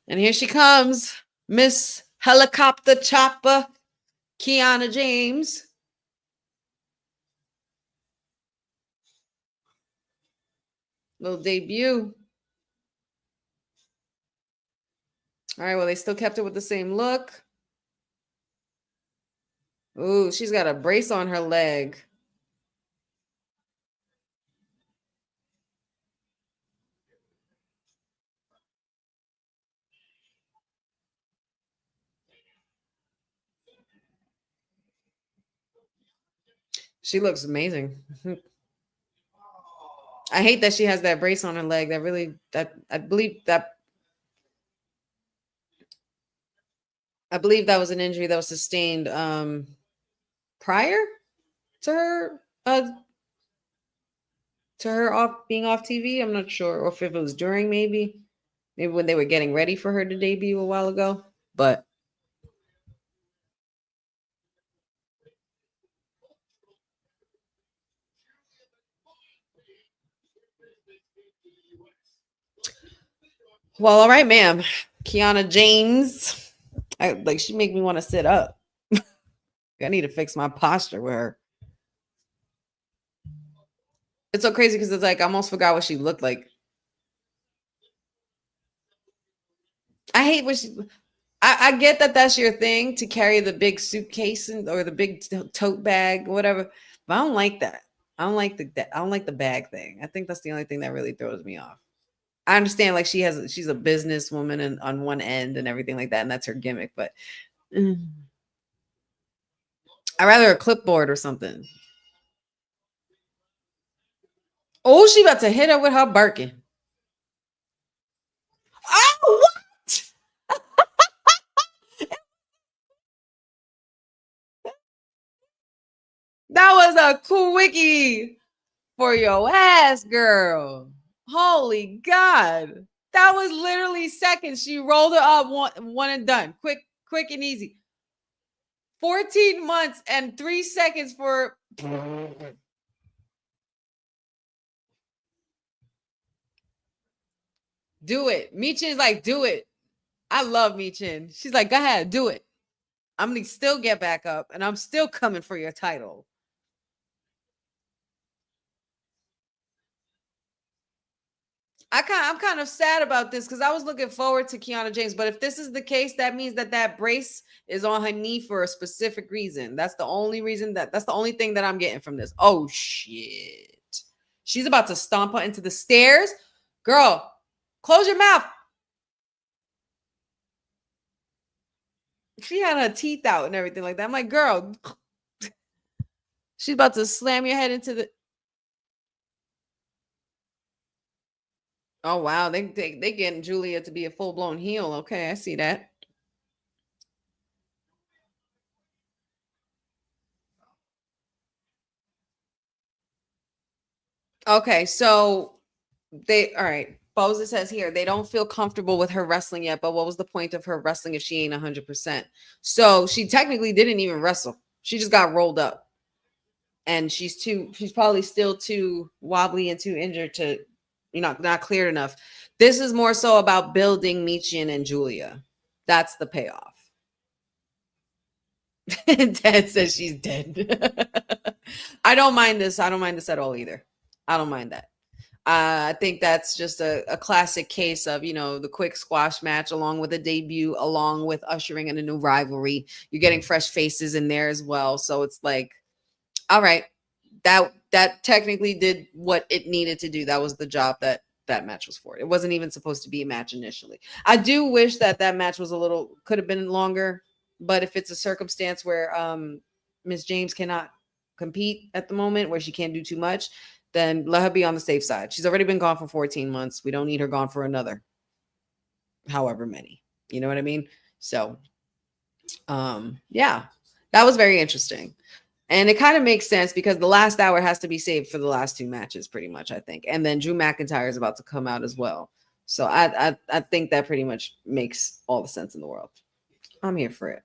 And here she comes, Miss Helicopter Chopper, Kiana James. Little debut. All right, well, they still kept it with the same look. Ooh, she's got a brace on her leg. She looks amazing. I hate that she has that brace on her leg. I believe that was an injury that was sustained prior to her being off TV. I'm not sure, or if it was during, maybe when they were getting ready for her to debut a while ago. But well, all right, ma'am. Kiana James. She make me want to sit up. I need to fix my posture with her. It's so crazy because it's like I almost forgot what she looked like. I hate what I get that that's your thing to carry the big suitcase or the big tote bag, whatever. But I don't like that. I don't like the bag thing. I think that's the only thing that really throws me off. I understand like she's a businesswoman and on one end and everything like that, and that's her gimmick. But I'd rather a clipboard or something. Oh, she about to hit her with her Birkin. Oh, what? That was a quickie for your ass, girl. Holy God. That was literally seconds. She rolled it up one and done. Quick and easy. 14 months and 3 seconds for... Do it. Michin is like, do it. I love Michin. She's like, go ahead, do it. I'm gonna still get back up, and I'm still coming for your title. I'm kind of sad about this because I was looking forward to Kiana James. But if this is the case, that means that that brace is on her knee for a specific reason. That's the only reason that's the only thing that I'm getting from this. Oh shit. She's about to stomp her into the stairs. Girl, close your mouth. She had her teeth out and everything like that. I'm like, girl, she's about to slam your head into the. Oh wow, they getting Julia to be a full blown heel. Okay, I see that. Okay, so all right. Boza says here they don't feel comfortable with her wrestling yet, but what was the point of her wrestling if she ain't 100%? So she technically didn't even wrestle. She just got rolled up. And she's probably still too wobbly and too injured to, not cleared enough. This is more so about building Michin and Julia. That's the payoff. Dad says she's dead. I don't mind this. I don't mind this at all either. I don't mind that. I think that's just a classic case of, the quick squash match along with a debut, along with ushering in a new rivalry. You're getting fresh faces in there as well. So it's like, all right, that technically did what it needed to do. That was the job that match was for. It wasn't even supposed to be a match initially. I do wish that match was could have been longer, but if it's a circumstance where Miss James cannot compete at the moment, where she can't do too much, then let her be on the safe side. She's already been gone for 14 months. We don't need her gone for another however many. You know what I mean? So, yeah, that was very interesting. And it kind of makes sense because the last hour has to be saved for the last two matches, pretty much, I think. And then Drew McIntyre is about to come out as well. So I think that pretty much makes all the sense in the world. I'm here for it.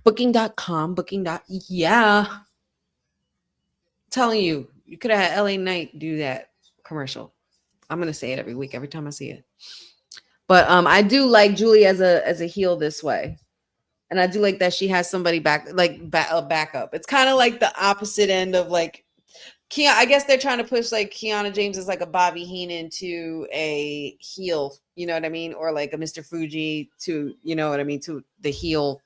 Booking.com, yeah. Telling you, you could have had LA Knight do that commercial. I'm gonna say it every week, every time I see it. But I do like Julie as a heel this way, and I do like that she has somebody a backup. It's kind of like the opposite end of like I guess they're trying to push like Kiana James as like a Bobby Heenan to a heel, you know what I mean, or like a Mr. Fuji to, you know what I mean, to the heel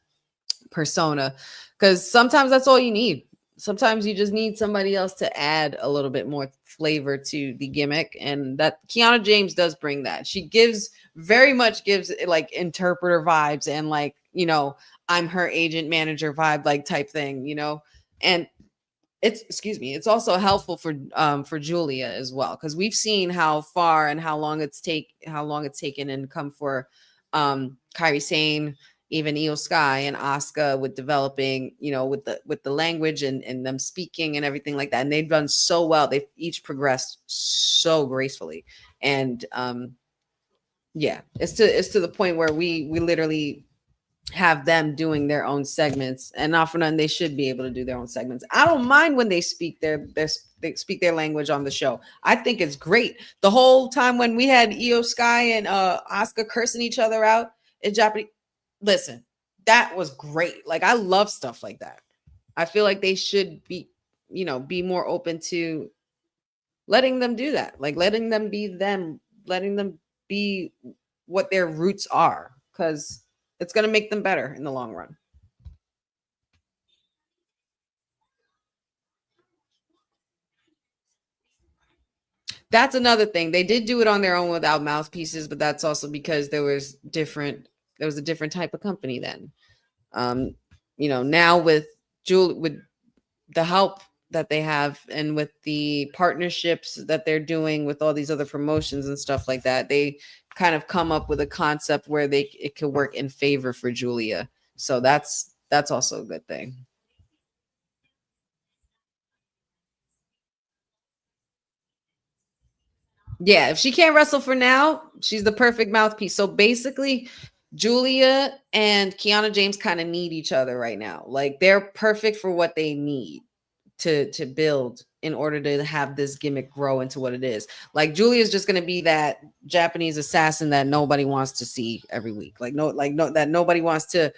persona, because sometimes that's all you need. Sometimes you just need somebody else to add a little bit more flavor to the gimmick, and that Kiana James does bring that. She very much gives like interpreter vibes and like, I'm her agent manager vibe, like type thing, and it's also helpful for Julia as well, because we've seen how far and how long it's taken and come for Kairi Sane, even Io Sky and Asuka with developing, with the language and them speaking and everything like that. And they've done so well. They've each progressed so gracefully. And yeah, it's to the point where we literally have them doing their own segments, and not for nothing, they should be able to do their own segments. I don't mind when they speak they speak their language on the show. I think it's great. The whole time when we had Io Sky and Asuka cursing each other out in Japanese, listen, that was great. Like, I love stuff like that. I feel like they should be, be more open to letting them do that, like letting them be them, letting them be what their roots are, because it's going to make them better in the long run. That's another thing. They did do it on their own without mouthpieces, but that's also because there was a different type of company then. Now with with the help that they have and with the partnerships that they're doing with all these other promotions and stuff like that, they kind of come up with a concept where it could work in favor for Julia. So that's also a good thing. Yeah, if she can't wrestle for now, she's the perfect mouthpiece. So basically, Julia and Kiana James kind of need each other right now. Like they're perfect for what they need to build in order to have this gimmick grow into what it is. Like Julia's just going to be that Japanese assassin that nobody wants to see every week. Like no that nobody wants to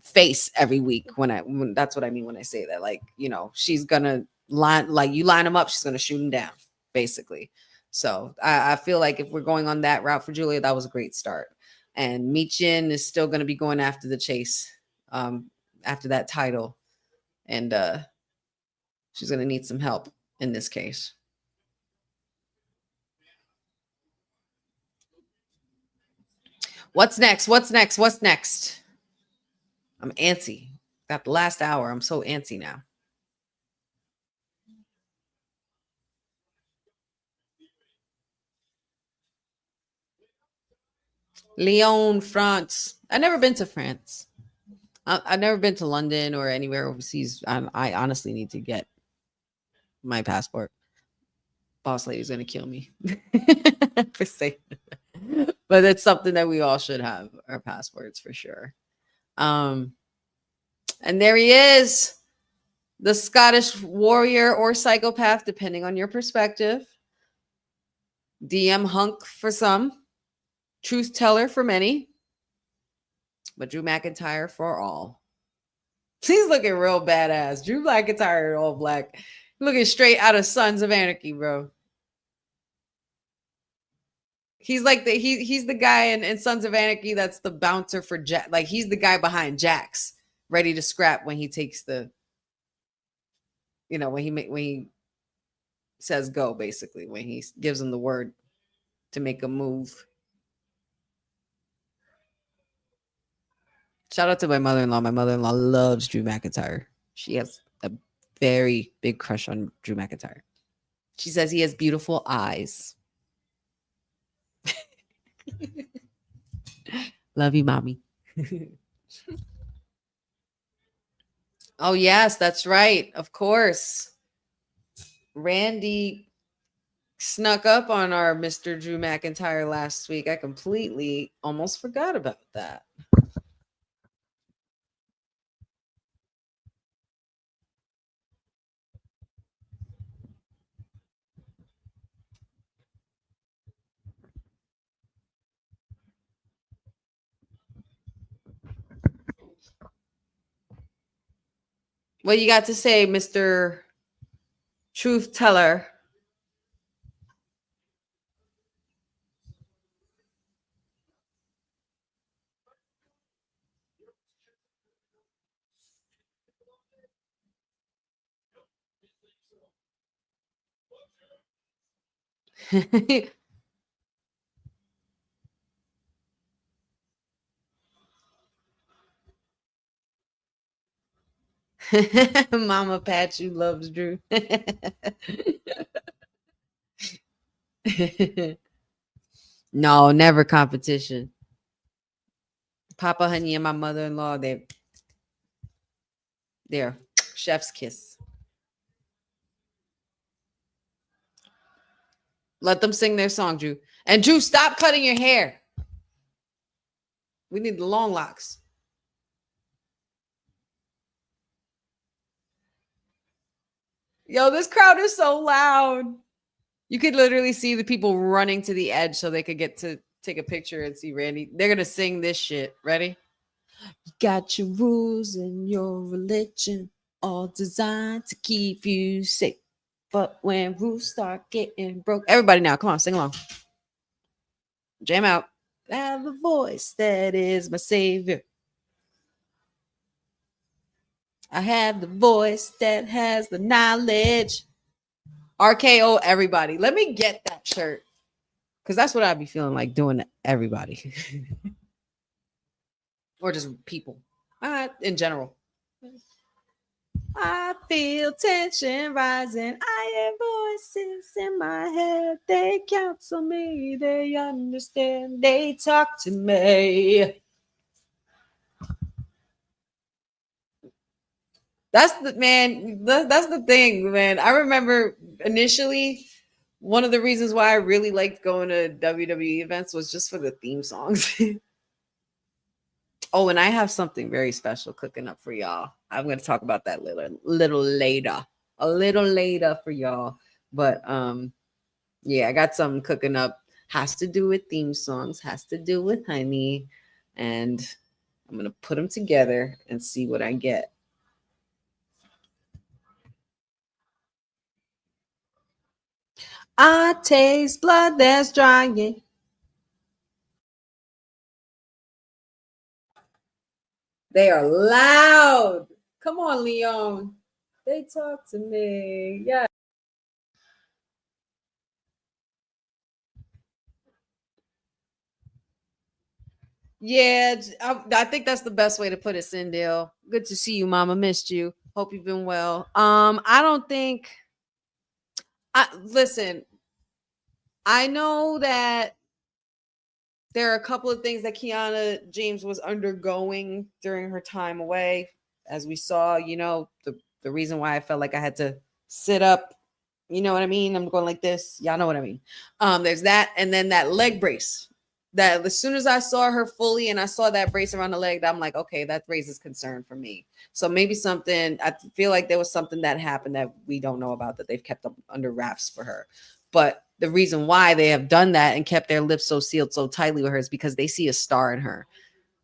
face every week when that's what I mean when I say that. Like, you know, she's going to line them up, she's going to shoot them down basically. So I feel like if we're going on that route for Julia, that was a great start. And Michin is still going to be going after the chase after that title. And she's going to need some help in this case. What's next? What's next? What's next? I'm antsy. Got the last hour. I'm so antsy now. Lyon, France. I've never been to France. I've never been to London or anywhere overseas. I honestly need to get my passport. Boss lady's gonna kill me for saying that. But it's something that we all should have, our passports for sure. And there he is, the Scottish warrior or psychopath, depending on your perspective. DM hunk for some, truth teller for many, but Drew McIntyre for all. He's looking real badass. Drew McIntyre in all black, looking straight out of Sons of Anarchy, bro. He's like he's the guy in Sons of Anarchy that's the bouncer for Jack. Like he's the guy behind Jax, ready to scrap when he takes the, you know, when he says go, basically, when he gives him the word to make a move. Shout out to my mother-in-law. My mother-in-law loves Drew McIntyre. She has a very big crush on Drew McIntyre. She says he has beautiful eyes. Love you, mommy. Oh, yes, that's right. Of course. Randy snuck up on our Mr. Drew McIntyre last week. I completely almost forgot about that. What you got to say, Mr. Truth Teller? Mama Pachu loves Drew. No, never competition. Papa Honey and my mother-in-law, they're chef's kiss. Let them sing their song, Drew. And Drew, stop cutting your hair. We need the long locks. Yo, this crowd is so loud. You could literally see the people running to the edge so they could get to take a picture and see Randy. They're going to sing this shit. Ready? You got your rules and your religion all designed to keep you safe. But when rules start getting broke, everybody now, come on, sing along. Jam out. I have a voice that is my savior. I have the voice that has the knowledge. RKO everybody. Let me get that shirt. Because that's what I'd be feeling like doing to everybody. Or just people. In general. I feel tension rising. I hear voices in my head. They counsel me. They understand. They talk to me. That's the man. That's the thing, man. I remember initially one of the reasons why I really liked going to WWE events was just for the theme songs. Oh, and I have something very special cooking up for y'all. I'm going to talk about that little later. A little later for y'all. But yeah, I got something cooking up. Has to do with theme songs, has to do with honey, and I'm going to put them together and see what I get. I taste blood that's drying. They are loud. Come on, Leon. They talk to me. Yeah. Yeah, I think that's the best way to put it, Cindale. Good to see you, Mama. Missed you. Hope you've been well. I don't think. I listen. I know that there are a couple of things that Kiana James was undergoing during her time away, as we saw. The reason why I felt like I had to sit up. You know what I mean? I'm going like this. Y'all know what I mean. There's that, and then that leg brace. That as soon as I saw her fully and I saw that brace around the leg, I'm like, okay, that raises concern for me. So maybe something, I feel like there was something that happened that we don't know about that they've kept up under wraps for her. But the reason why they have done that and kept their lips so sealed so tightly with her is because they see a star in her.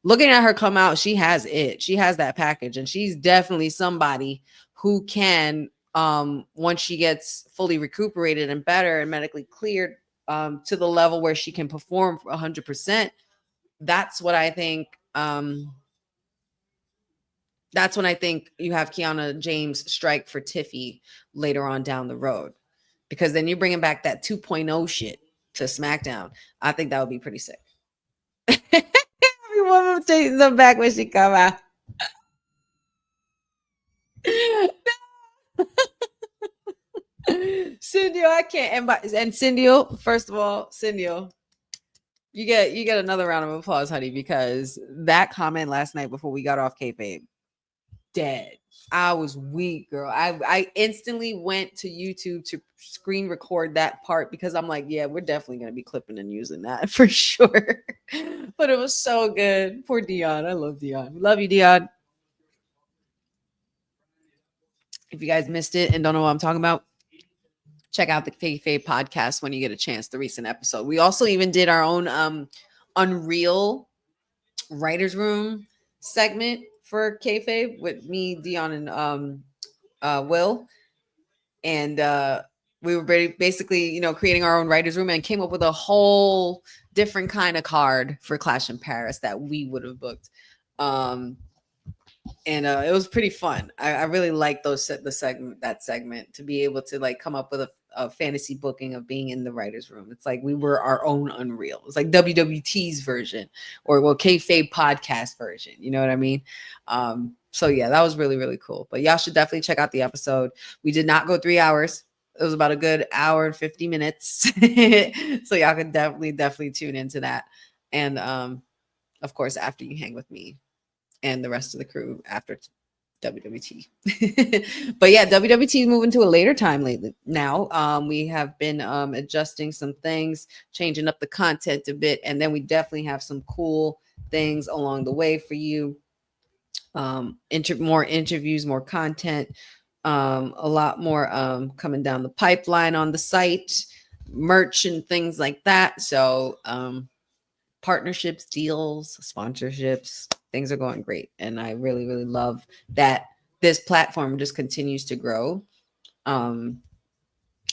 Looking at her come out, she has it. She has that package, and she's definitely somebody who can, once she gets fully recuperated and better and medically cleared, to the level where she can perform 100%. That's what I think. That's when I think you have Kiana James strike for Tiffy later on down the road, because then you're bringing back that 2.0 shit to SmackDown. I think that would be pretty sick. Every woman takes them back when she come out. Cindy, I can't. And Cindy, first of all, Cindy, you get another round of applause, honey, because that comment last night before we got off kayfabe, dead. I was weak, girl. I instantly went to YouTube to screen record that part because I'm like, yeah, we're definitely gonna be clipping and using that for sure. But it was so good. Poor Dion. I love Dion. Love you, Dion. If you guys missed it and don't know what I'm talking about, check out the Kayfabe podcast when you get a chance, the recent episode. We also even did our own Unreal Writers Room segment for Kayfabe with me, Dion, and Will. And we were basically, creating our own writers room and came up with a whole different kind of card for Clash in Paris that we would have booked. And it was pretty fun. I really like that segment to be able to like come up with a fantasy booking of being in the writers room. It's like we were our own Unreal. It's like WWT's version, or Kayfabe podcast version. You know what I mean? So yeah, that was really, really cool. But y'all should definitely check out the episode. We did not go 3 hours. It was about a good hour and 50 minutes. So y'all can definitely tune into that. And of course, after you hang with me and the rest of the crew after WWT. But yeah, WWT is moving to a later time lately now. We have been adjusting some things, changing up the content a bit, and then we definitely have some cool things along the way for you. More interviews, more content, a lot more coming down the pipeline on the site, merch and things like that. So partnerships, deals, sponsorships, things are going great. And I really, really love that this platform just continues to grow. I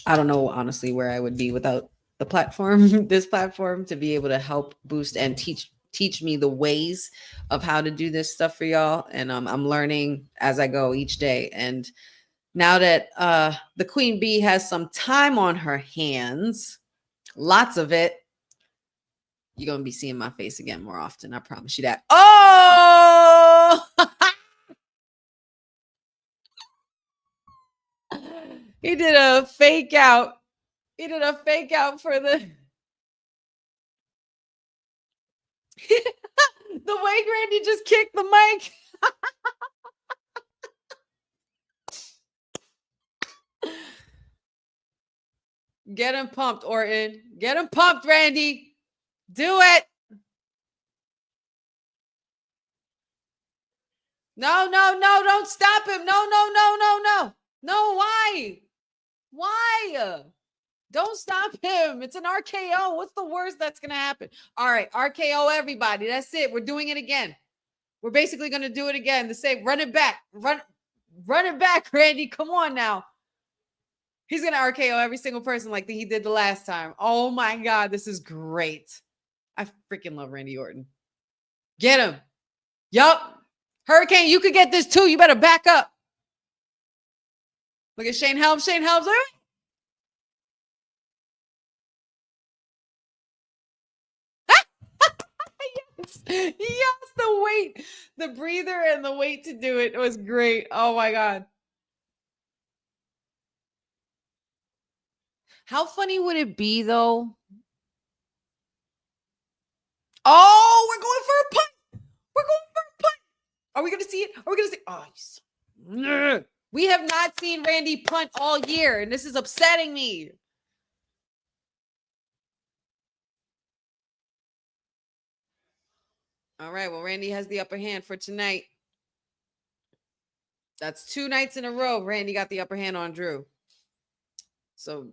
don't know, honestly, where I would be without the platform, this platform, to be able to help boost and teach me the ways of how to do this stuff for y'all. And I'm learning as I go each day. And now that the Queen Bee has some time on her hands, lots of it, you're going to be seeing my face again more often. I promise you that. Oh! He did a fake out. He did a fake out for the the way Randy just kicked the mic. Get him pumped, Orton. Get him pumped, Randy. Do it. No, don't stop him. No. No, why? Why? Don't stop him. It's an RKO. What's the worst that's going to happen? All right, RKO everybody. That's it. We're doing it again. We're basically going to do it again. The same. Run it back. Run it back, Randy. Come on now. He's going to RKO every single person like he did the last time. Oh my God, this is great. I freaking love Randy Orton. Get him. Yup. Hurricane, you could get this too. You better back up. Look at Shane Helms. Shane Helms. Yes, the weight, the breather and the weight to do it was great. Oh my God. How funny would it be though? Oh, we're going for a punt. We're going for a punt. Are we going to see it? Are we going to see? Oh, we have not seen Randy punt all year, and this is upsetting me. All right, well, Randy has the upper hand for tonight. That's 2 nights in a row. Randy got the upper hand on Drew. So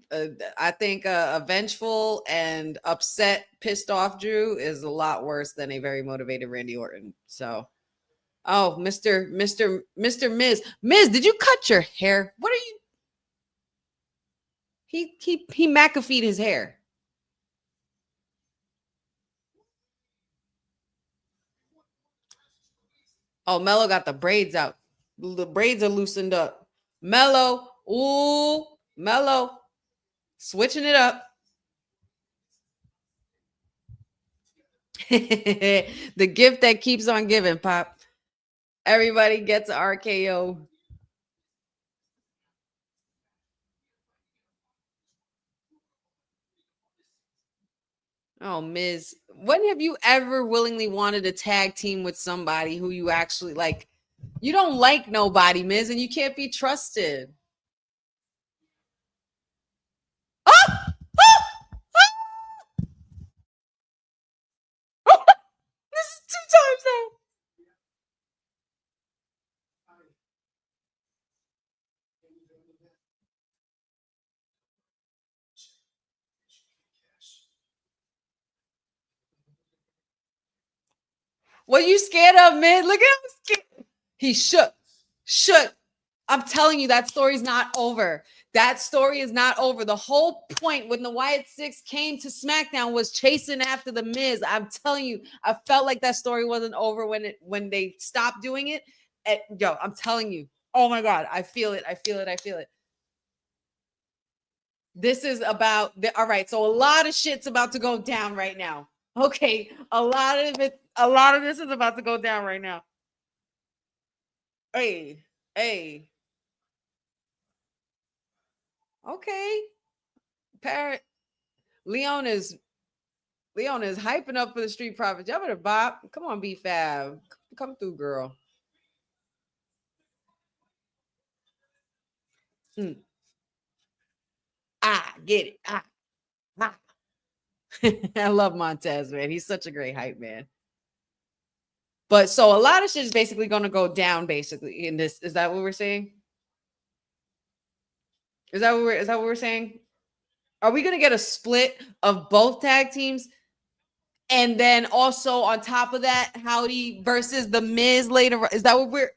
I think a vengeful and upset, pissed off Drew is a lot worse than a very motivated Randy Orton. So, oh, Mr. Miz. Miz, did you cut your hair? What are you? He McAfee'd his hair. Oh, Mello got the braids out. The braids are loosened up. Mello, ooh, Mello, switching it up. The gift that keeps on giving, Pop. Everybody gets an RKO. Oh, Miz, when have you ever willingly wanted a tag team with somebody who you actually like? You don't like nobody, Miz, and you can't be trusted. Oh! This is 2 times now. What are you scared of, man? Look at him scared. He shook. I'm telling you, that story's not over. That story is not over. The whole point when the Wyatt Six came to SmackDown was chasing after the Miz. I'm telling you, I felt like that story wasn't over when they stopped doing it. And, yo, I'm telling you. Oh my God, I feel it. This is about all right. So a lot of shit's about to go down right now. Okay, a lot of this is about to go down right now. Hey. Okay. Parrot. Leon is hyping up for the Street Profits. Y'all better bop. Come on, B-Fab. Come through, girl. Get it. I love Montez, man. He's such a great hype man. But so a lot of shit is basically going to go down basically in this. Is that what we're saying? Is that what we're saying? Are we going to get a split of both tag teams? And then also on top of that, Howdy versus the Miz later. Is that what we're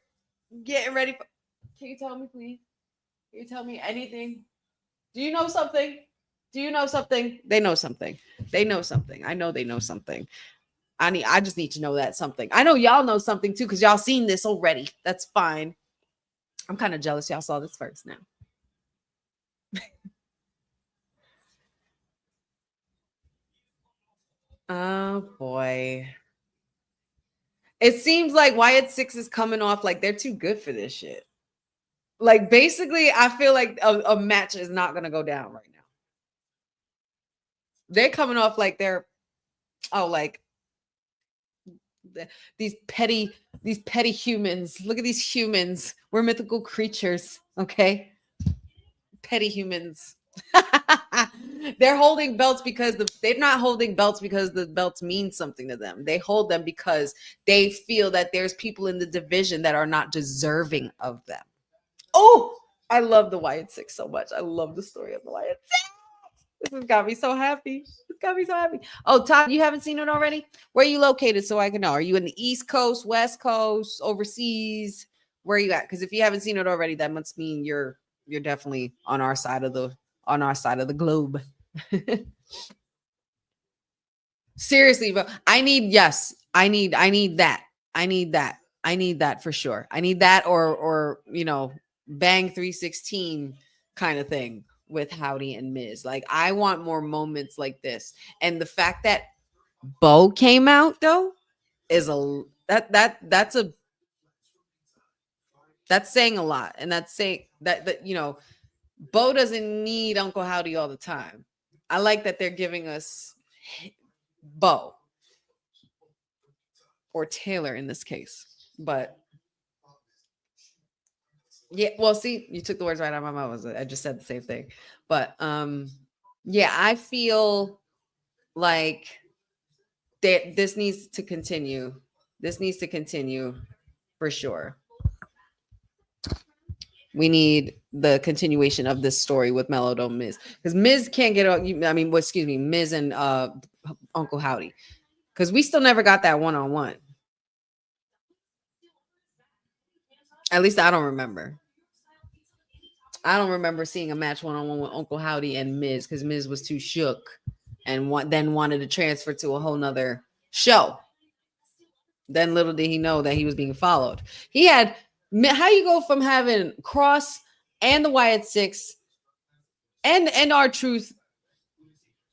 getting ready for? Can you tell me, please? Can you tell me anything? Do you know something? They know something. I know they know something. I just need to know that something. I know y'all know something too, because y'all seen this already. That's fine. I'm kind of jealous y'all saw this first now. Oh boy. It seems like Wyatt Six is coming off like they're too good for this shit. Like basically, I feel like a match is not gonna go down right now. They're coming off like they're like these petty humans. Look at these humans. We're mythical creatures, okay? Petty humans. They're holding belts because they're not holding belts because the belts mean something to them. They hold them because they feel that there's people in the division that are not deserving of them. Oh, I love the Wyatt Six so much. I love the story of the Wyatt Six. This has got me so happy. It's got me so happy. Oh, Todd, you haven't seen it already? Where are you located so I can know? Are you in the East Coast, West Coast, overseas? Where are you at? Because if you haven't seen it already, that must mean you're definitely on our side of the globe. Seriously, but I need that. I need that for sure. I need that or Bang 316 kind of thing with Howdy and Miz. Like I want more moments like this. And the fact that Bo came out though is that's saying a lot. And that's saying that Bo doesn't need Uncle Howdy all the time. I like that they're giving us Bo or Taylor in this case. But yeah, well, see, you took the words right out of my mouth. I just said the same thing. But yeah, I feel like this needs to continue. This needs to continue for sure. We need the continuation of this story with Mellow Miz, because Miz can't get on. I mean, excuse me, Miz and Uncle Howdy, because we still never got that one-on-one. At least I don't remember. I don't remember seeing a match one-on-one with Uncle Howdy and Miz, because Miz was too shook and then wanted to transfer to a whole nother show. Then little did he know that he was being followed. He had, how you go from having Cross and the Wyatt Six and R-Truth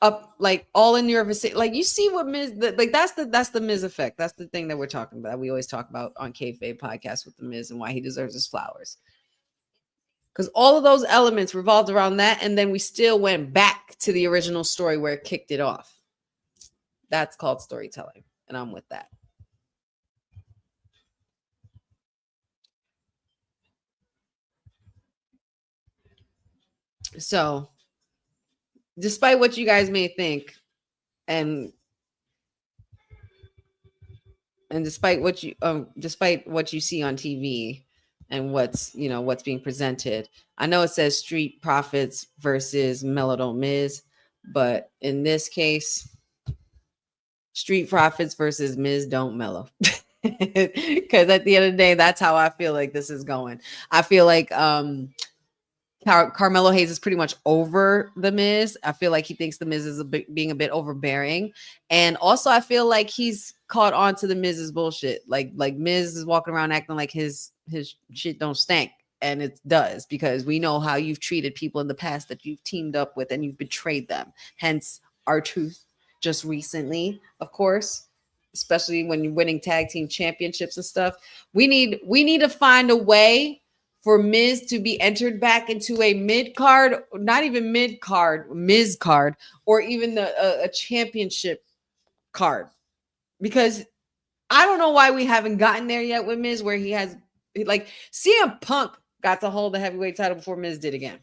up like all in your vicinity. Like you see what Miz, like that's the Miz effect. That's the thing that we're talking about. We always talk about on Kayfabe podcast with the Miz and why he deserves his flowers. Because all of those elements revolved around that, and then we still went back to the original story where it kicked it off. That's called storytelling, and I'm with that. So, despite what you guys may think, and despite what you see on TV and what's being presented, I know it says Street Profits versus Mellow Miz, but in this case, Street Profits versus Miz Don't Mellow. Because at the end of the day, that's how I feel like this is going. I feel like Carmelo Hayes is pretty much over the Miz. I feel like he thinks the Miz is being a bit overbearing, and also I feel like he's caught on to the Miz's bullshit. Like Miz is walking around acting like his shit don't stink, and it does, because we know how you've treated people in the past that you've teamed up with and you've betrayed them. Hence R-Truth just recently, of course, especially when you're winning tag team championships and stuff. We need to find a way for Miz to be entered back into a mid-card, not even mid-card, Miz card, or even a championship card. Because I don't know why we haven't gotten there yet with Miz, where he has, like, CM Punk got to hold the heavyweight title before Miz did again.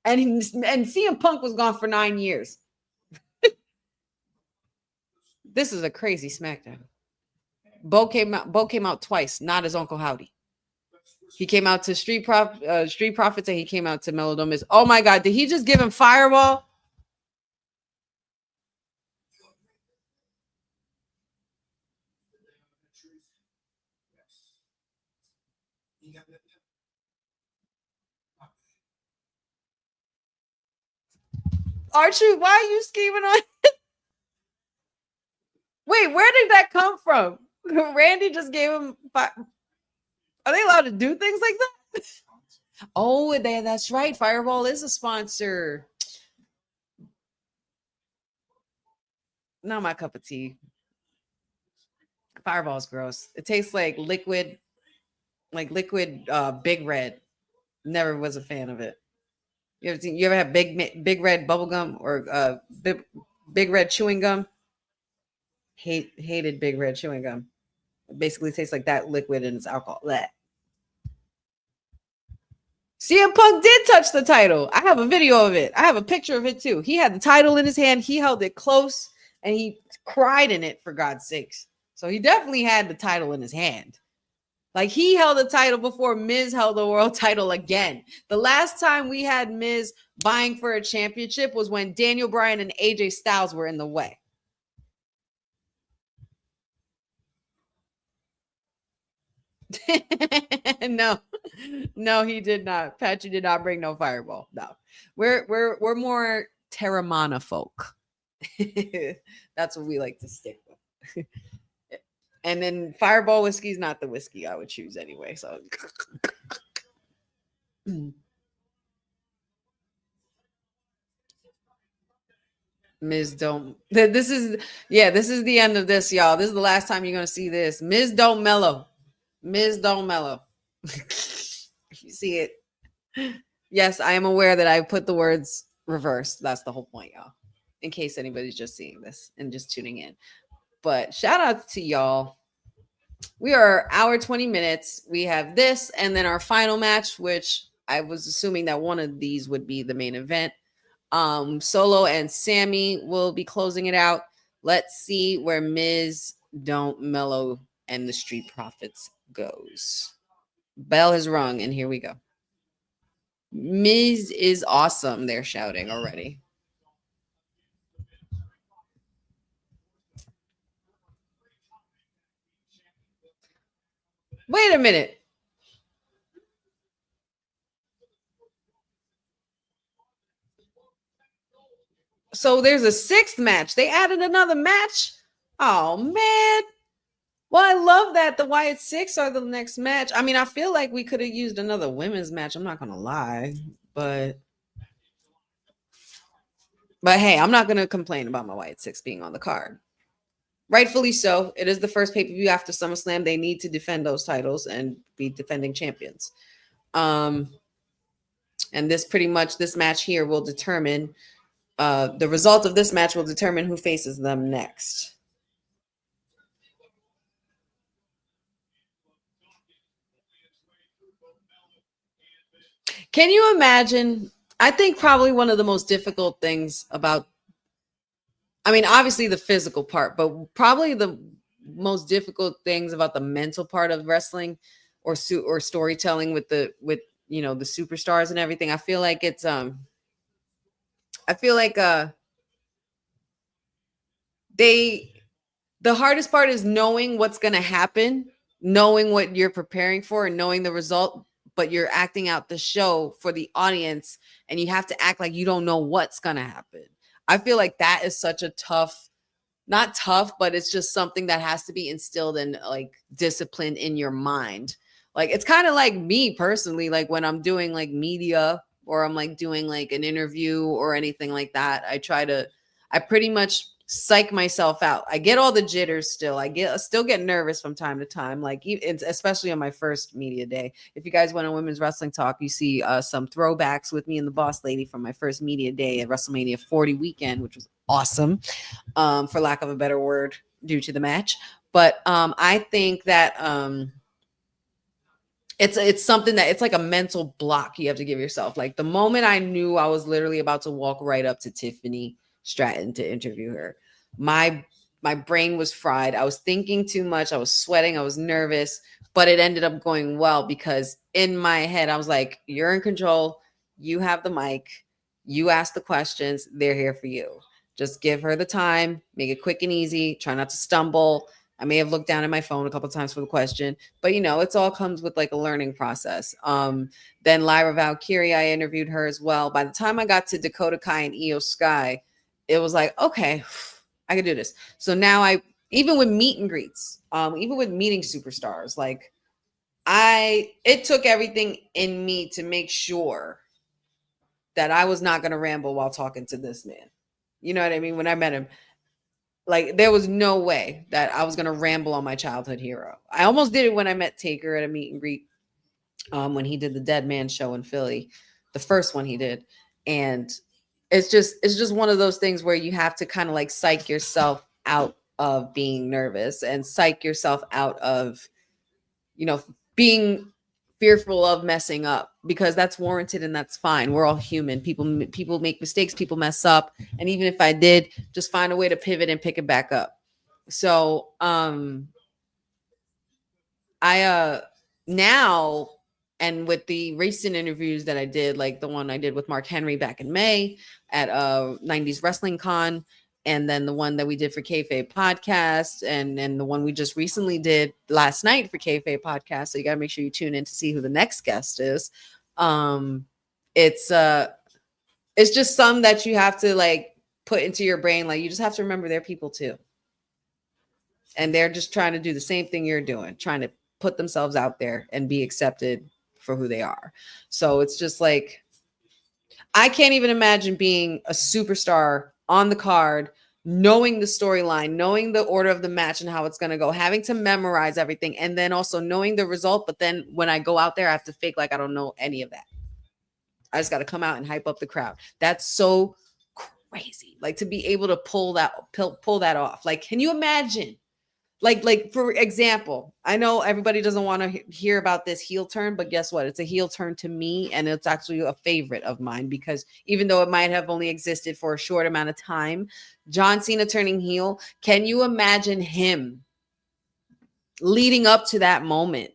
And CM Punk was gone for 9 years. This is a crazy SmackDown. Bo came out twice, not as Uncle Howdy. He came out to Street Profits, and he came out to Mellow Miz. Oh my God, did he just give him Fireball? R-Truth, why are you scheming on? Wait, where did that come from? Randy just gave him. Are they allowed to do things like that? Oh, that's right. Fireball is a sponsor. Not my cup of tea. Fireball's gross. It tastes like liquid Big Red. Never was a fan of it. You ever have Big Red bubble gum or Big Red chewing gum? Hated Big Red chewing gum. It basically tastes like that liquid and it's alcohol. Blech. CM Punk did touch the title. I have a video of it. I have a picture of it too. He had the title in his hand. He held it close and he cried in it, for God's sakes. So he definitely had the title in his hand. Like, he held the title before Miz held the world title again. The last time we had Miz vying for a championship was when Daniel Bryan and AJ Styles were in the way. No, he did not. Patchy did not bring no fireball. No, we're more Terramana folk. That's what we like to stick with. And then Fireball whiskey is not the whiskey I would choose anyway. So Miz don't. This is the end of this, y'all. This is the last time you're gonna see this. Miz don't mellow. Miz don't mellow. You see it. Yes, I am aware that I put the words reversed. That's the whole point, y'all. In case anybody's just seeing this and just tuning in. But shout out to y'all. We are hour 20 minutes. We have this and then our final match, which I was assuming that one of these would be the main event. Solo and Sammy will be closing it out. Let's see where Miz Don't Mellow and the Street Profits goes. Bell has rung, and here we go. Miz is awesome. They're shouting already. Wait a minute. So there's a sixth match. They added another match. Oh, man. Well, I love that the Wyatt Six are the next match. I mean, I feel like we could have used another women's match. I'm not going to lie. But hey, I'm not going to complain about my Wyatt Six being on the card. Rightfully so. It is the first pay-per-view after SummerSlam. They need to defend those titles and be defending champions. And this match here will determine the result of this match will determine who faces them next. Can you imagine? I think probably one of the most difficult things about, I mean, obviously the physical part, but probably the most difficult things about the mental part of wrestling or storytelling with the superstars and everything. I feel like it's the hardest part is knowing what's going to happen, knowing what you're preparing for and knowing the result, but you're acting out the show for the audience and you have to act like you don't know what's going to happen. I feel like that is such a not tough, but it's just something that has to be instilled in like discipline in your mind. Like, it's kind of like me personally, like when I'm doing like media or I'm like doing like an interview or anything like that, I pretty much psych myself out. I get all the jitters still. I still get nervous from time to time, like especially on my first media day. If you guys went on Women's Wrestling Talk, you see some throwbacks with me and the Boss Lady from my first media day at WrestleMania 40 weekend, which was awesome, for lack of a better word, due to the match. But I think that it's something that it's like a mental block you have to give yourself. Like the moment I knew I was literally about to walk right up to Tiffany Stratton to interview her, my brain was fried. I was thinking too much. I was sweating. I was nervous, but it ended up going well because in my head I was like, you're in control. You have the mic. You ask the questions. They're here for you. Just give her the time. Make it quick and easy. Try not to stumble. I may have looked down at my phone a couple of times for the question, but it's all comes with like a learning process. Then Lyra Valkyrie, I interviewed her as well. By the time I got to Dakota Kai and Io Sky, it was like, okay, I can do this. So now even with meet and greets, even with meeting superstars, like it took everything in me to make sure that I was not going to ramble while talking to this man. You know what I mean? When I met him, like there was no way that I was going to ramble on my childhood hero. I almost did it when I met Taker at a meet and greet, when he did the Dead Man show in Philly, the first one he did. And it's just one of those things where you have to kind of like psych yourself out of being nervous and psych yourself out of, being fearful of messing up, because that's warranted and that's fine. We're all human. People make mistakes, people mess up. And even if I did, just find a way to pivot and pick it back up. So I now, and with the recent interviews that I did, like the one I did with Mark Henry back in May at 90s Wrestling Con, and then the one that we did for Kayfabe Podcast, and the one we just recently did last night for Kayfabe Podcast. So you got to make sure you tune in to see who the next guest is. It's just some that you have to like put into your brain. Like, you just have to remember they're people too. And they're just trying to do the same thing you're doing, trying to put themselves out there and be accepted for who they are. So it's just like, I can't even imagine being a superstar on the card, knowing the storyline, knowing the order of the match and how it's going to go, having to memorize everything, and then also knowing the result. But then when I go out there, I have to fake like I don't know any of that. I just got to come out and hype up the crowd. That's so crazy. Like, to be able to pull that off. Like, can you imagine? Like for example, I know everybody doesn't want to hear about this heel turn, but guess what? It's a heel turn to me, and it's actually a favorite of mine, because even though it might have only existed for a short amount of time, John Cena turning heel, can you imagine him leading up to that moment,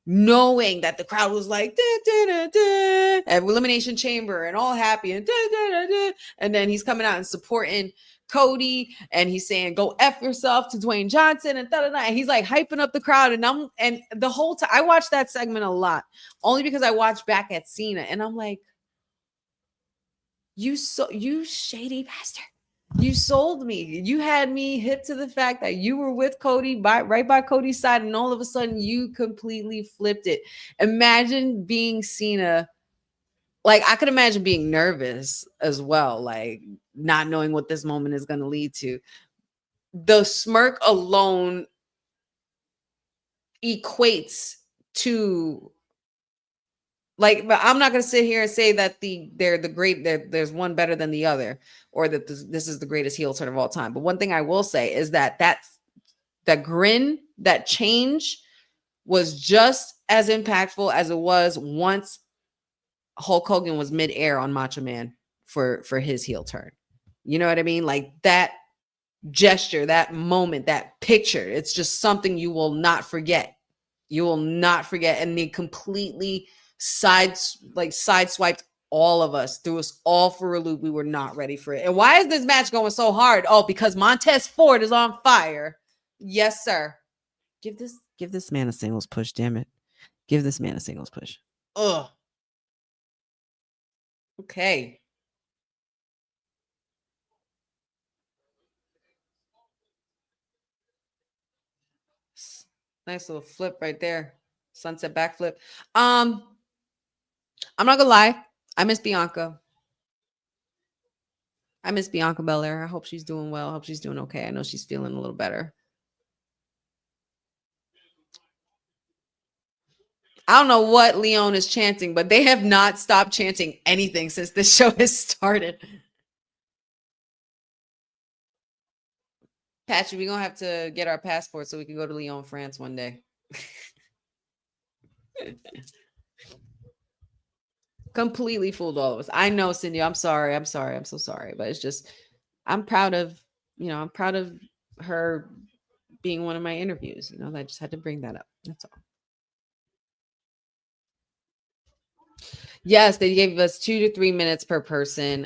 knowing that the crowd was like, da, da, da, da, at Elimination Chamber and all happy, and da, da, da, da, and then he's coming out and supporting Cody, and he's saying, "Go F yourself" to Dwayne Johnson, and da, da, da, and he's like hyping up the crowd. And the whole time I watched that segment a lot, only because I watched back at Cena, and I'm like, you shady bastard. You sold me. You had me hip to the fact that you were with Cody, right by Cody's side, and all of a sudden you completely flipped it. Imagine being Cena. Like, I could imagine being nervous as well, like not knowing what this moment is going to lead to. The smirk alone equates to, like, but I'm not going to sit here and say that there's one better than the other, or that this is the greatest heel turn of all time. But one thing I will say is that grin, that change, was just as impactful as it was once Hulk Hogan was midair on Macho Man for his heel turn. You know what I mean? Like, that gesture, that moment, that picture, it's just something you will not forget. You will not forget. And they completely sideswiped all of us, threw us all for a loop. We were not ready for it. And why is this match going so hard? Oh, because Montez Ford is on fire. Yes, sir. Give this man a singles push, damn it. Give this man a singles push. Ugh. Okay. Nice little flip right there. Sunset backflip. I'm not gonna lie. I miss Bianca. I miss Bianca Belair. I hope she's doing well. I hope she's doing okay. I know she's feeling a little better. I don't know what Leon is chanting, but they have not stopped chanting anything since this show has started. Patrick, we're gonna have to get our passport so we can go to Lyon, France one day. Completely fooled all of us. I know, Cindy. I'm sorry. I'm so sorry. But it's just, I'm proud of her being one of my interviews. I just had to bring that up. That's all. Yes, they gave us 2 to 3 minutes per person.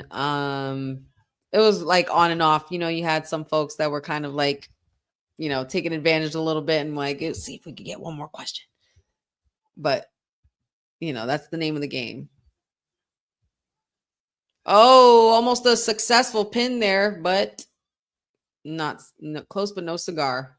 It was like on and off. You had some folks that were kind of like, taking advantage a little bit and like, let's see if we could get one more question. But, that's the name of the game. Oh, almost a successful pin there, but not close, but no cigar.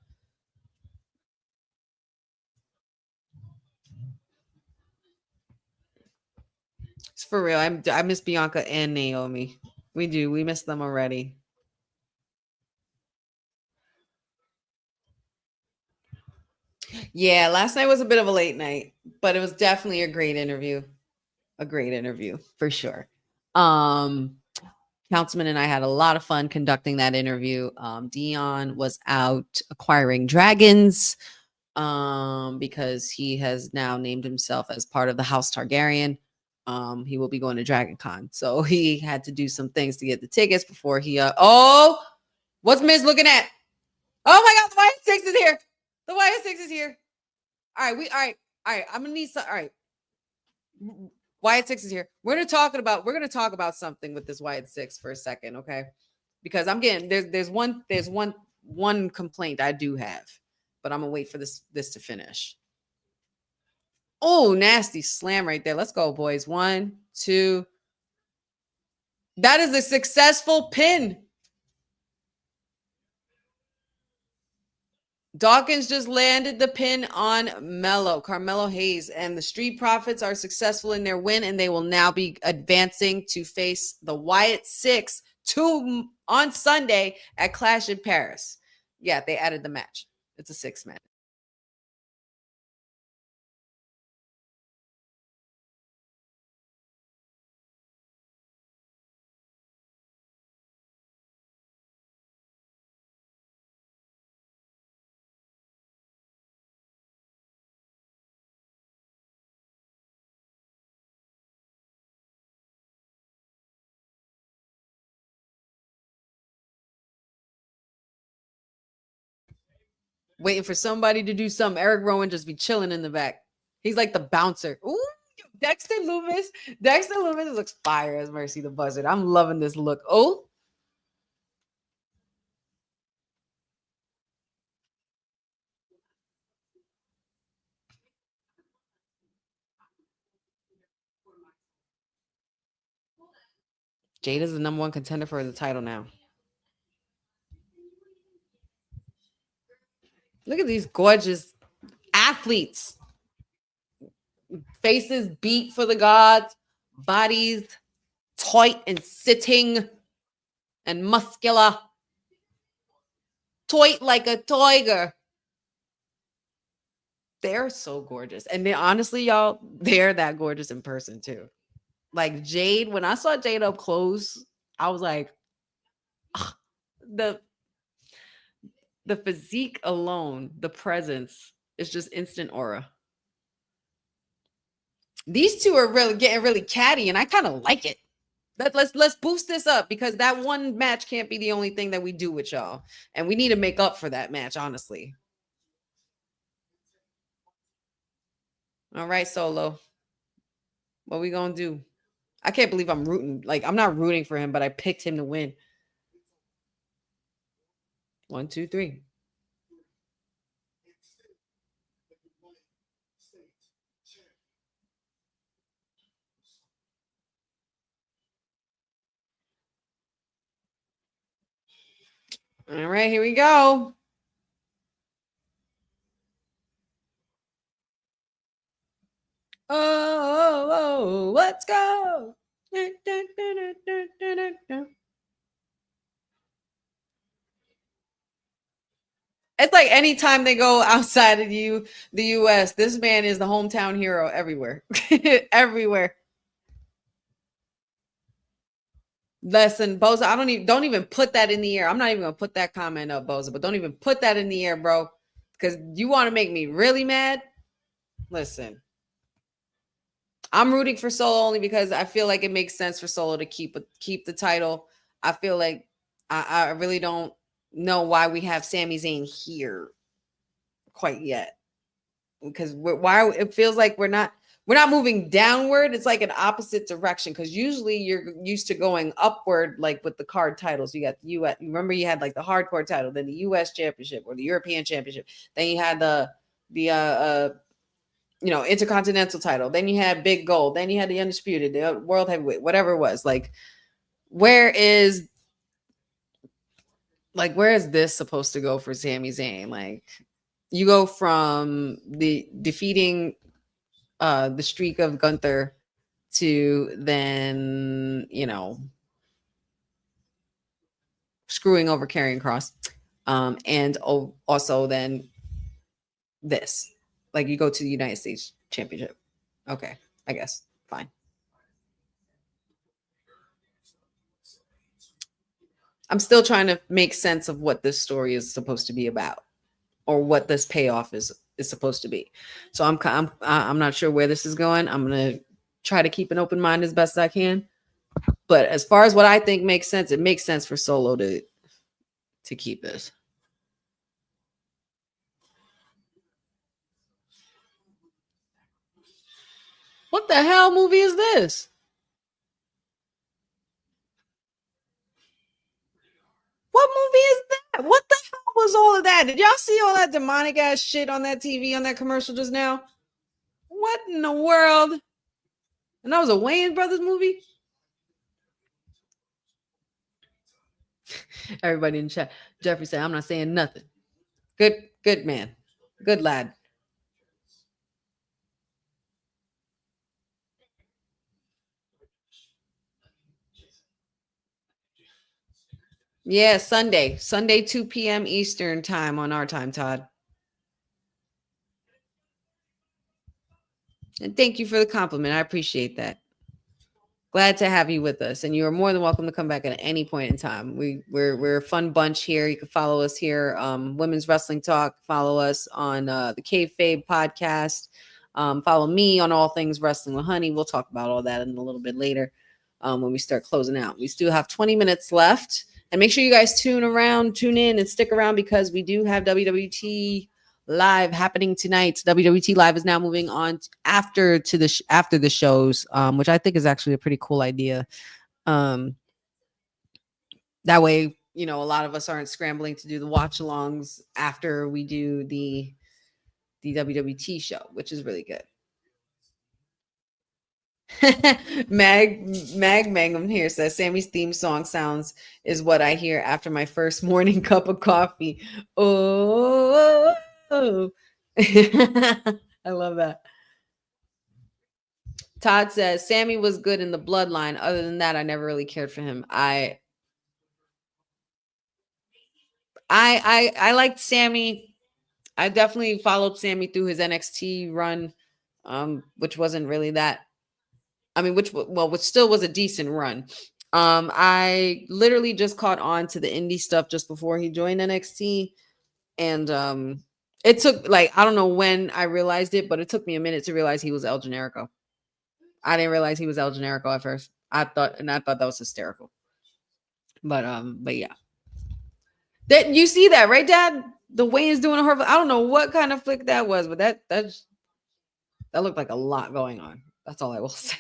It's for real. I miss Bianca and Naomi. We do. We miss them already. Yeah, last night was a bit of a late night, but it was definitely a great interview. A great interview for sure. Councilman and I had a lot of fun conducting that interview. Dion was out acquiring dragons because he has now named himself as part of the House Targaryen. He will be going to Dragon Con. So he had to do some things to get the tickets before he oh, what's Miz looking at? Oh my god, the YS6 is here. The YS6 is here. All right, I'm gonna need some. All right. YS6 is here. We're gonna talk about something with this YS6 for a second, okay? Because I'm getting there's one complaint I do have, but I'm gonna wait for this to finish. Oh, nasty slam right there. Let's go, boys. 1, 2. That is a successful pin. Dawkins just landed the pin on Carmelo Hayes, and the Street Profits are successful in their win, and they will now be advancing to face the Wyatt Six on Sunday at Clash in Paris. Yeah, they added the match. It's a 6-man. Waiting for somebody to do something. Eric Rowan just be chilling in the back. He's like the bouncer. Ooh, Dexter Loomis. Dexter Loomis looks fire as Mercy the Buzzard. I'm loving this look. Oh. Jada's the #1 contender for the title now. Look at these gorgeous athletes. Faces beat for the gods, bodies tight and sitting and muscular. Tight like a tiger. They're so gorgeous. And they, honestly, y'all, they're that gorgeous in person too. Like Jade, when I saw Jade up close, I was like, the physique alone, the presence is just instant aura. These two are really getting really catty, and I kind of like it. Let's boost this up, because that one match can't be the only thing that we do with y'all, and we need to make up for that match, honestly. All right, Solo. What we gonna do? I can't believe I'm rooting. Like, I'm not rooting for him, but I picked him to win. 1, 2, 3. All right, here we go. Oh, let's go. It's like anytime they go outside of the US, this man is the hometown hero everywhere. Everywhere. Listen, Boza, I don't even put that in the air. I'm not even gonna put that comment up, Boza, but don't even put that in the air, bro. Because you want to make me really mad. Listen. I'm rooting for Solo only because I feel like it makes sense for Solo to keep the title. I feel like I really don't know why we have Sami Zayn here quite yet, because why it feels like we're not moving downward. It's like an opposite direction, because usually you're used to going upward, like with the card titles. You got the US. Remember, you had like the hardcore title, then the US Championship or the European Championship. Then you had the Intercontinental title. Then you had Big Gold. Then you had the Undisputed, the World Heavyweight, whatever it was. Like, where is this supposed to go for Sami Zayn? Like, you go from the defeating the streak of Gunther to then, screwing over Karrion Kross. And also then this. Like, you go to the United States Championship. Okay, I guess. Fine. I'm still trying to make sense of what this story is supposed to be about, or what this payoff is is supposed to be. So I'm not sure where this is going. I'm gonna try to keep an open mind as best as I can. But as far as what I think makes sense, it makes sense for Solo to keep this. What the hell movie is this? What movie is that? What the hell was all of that? Did y'all see all that demonic ass shit on that TV on that commercial just now? What in the world? And that was a Wayans Brothers movie? Everybody in chat. Jeffrey said, I'm not saying nothing. Good man. Good lad. Yeah, Sunday, 2 p.m. Eastern time on our time, Todd. And thank you for the compliment. I appreciate that. Glad to have you with us, and you are more than welcome to come back at any point in time. We're a fun bunch here. You can follow us here, Women's Wrestling Talk. Follow us on the Kayfabe podcast. Follow me on all things Wrestling with Honey. We'll talk about all that in a little bit later when we start closing out. We still have 20 minutes left. And make sure you guys tune in and stick around because we do have WWT Live happening tonight. WWT Live is now moving on after the shows, which I think is actually a pretty cool idea. That way, a lot of us aren't scrambling to do the watch-alongs after we do the WWT show, which is really good. Mag Mangum here says Sammy's theme song is what I hear after my first morning cup of coffee. Oh, I love that. Todd says Sammy was good in the bloodline. Other than that, I never really cared for him. I liked Sammy. I definitely followed Sammy through his NXT run, which wasn't really that. I mean, which still was a decent run. I literally just caught on to the indie stuff just before he joined NXT. And it took I don't know when I realized it, but it took me a minute to realize he was El Generico. I didn't realize he was El Generico at first. I thought that was hysterical. But yeah. That you see that, right, Dad? The way he's doing her, I don't know what kind of flick that was, but that looked like a lot going on. That's all I will say.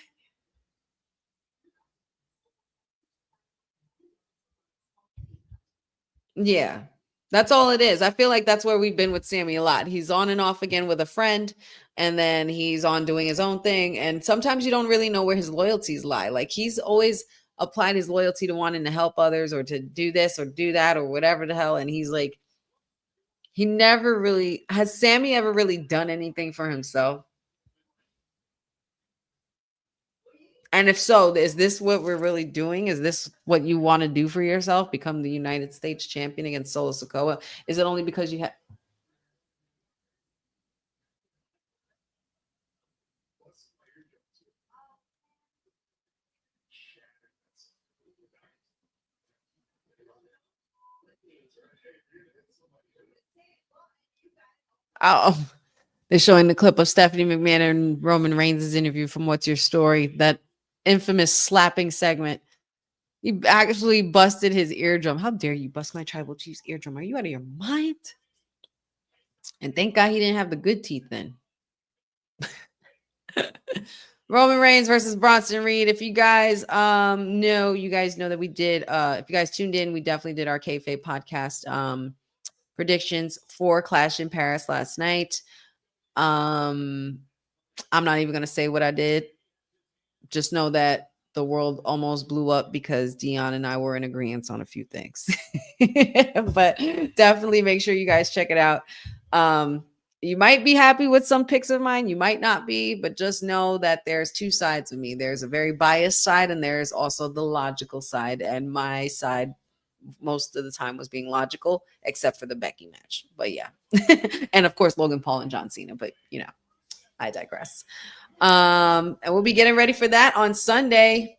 Yeah, that's all it is. I feel like that's where we've been with Sammy a lot. He's on and off again with a friend, and then he's on doing his own thing. And sometimes you don't really know where his loyalties lie. Like he's always applied his loyalty to wanting to help others or to do this or do that or whatever the hell. And he's like, he never really has Sammy ever really done anything for himself? And if so, is this what we're really doing? Is this what you want to do for yourself? Become the United States champion against Solo Sikoa? Is it only because you have? Oh, they're showing the clip of Stephanie McMahon and Roman Reigns' interview from What's Your Story? That infamous slapping segment. He actually busted his eardrum. How dare you bust my tribal chief's eardrum? Are you out of your mind? And thank God he didn't have the good teeth then. Roman Reigns versus Bronson Reed. If you guys know, you guys know that we did. If you guys tuned in, we definitely did our Kayfabe podcast predictions for Clash in Paris last night. I'm not even gonna say what I did. Just know that the world almost blew up because Dion and I were in agreement on a few things. But definitely make sure you guys check it out. You might be happy with some picks of mine. You might not be, but just know that there's two sides of me. There's a very biased side and there's also the logical side. And my side most of the time was being logical, except for the Becky match. But yeah. And of course, Logan Paul and John Cena. But I digress. And we'll be getting ready for that on Sunday.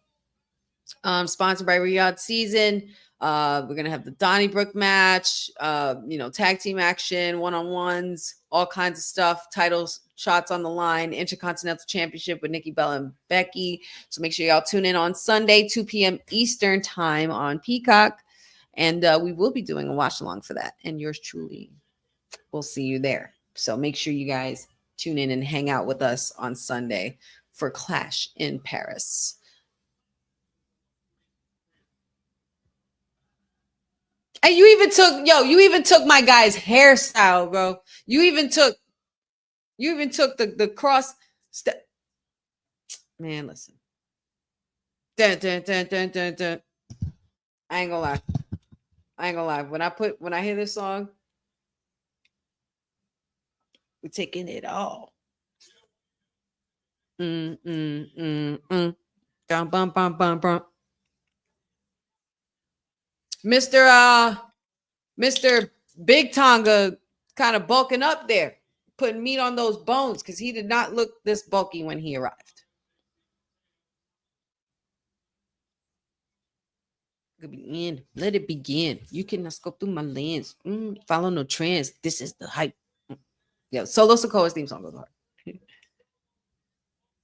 Sponsored by Riyadh Season. We're gonna have the Donnybrook match, tag team action, one-on-ones. all kinds of stuff, titles, shots on the line, Intercontinental Championship with Nikki Bella and Becky. So make sure y'all tune in on Sunday, 2 p.m. Eastern time on Peacock. And we will be doing a watch along for that. And yours truly will see you there. So make sure you guys tune in and hang out with us on Sunday for Clash in Paris. And you even took my guy's hairstyle, bro. You even took the cross step. Man, listen. Dun, dun, dun, dun, dun, dun. I ain't gonna lie. When I hear this song, we're taking it all. Bum, bum, bum, bum, bum. Mr. Big Tonga kind of bulking up there, putting meat on those bones because he did not look this bulky when he arrived. Let it begin. You cannot scope through my lens. Follow no trends. This is the hype. Yeah, Solo Sokoa's theme song goes hard.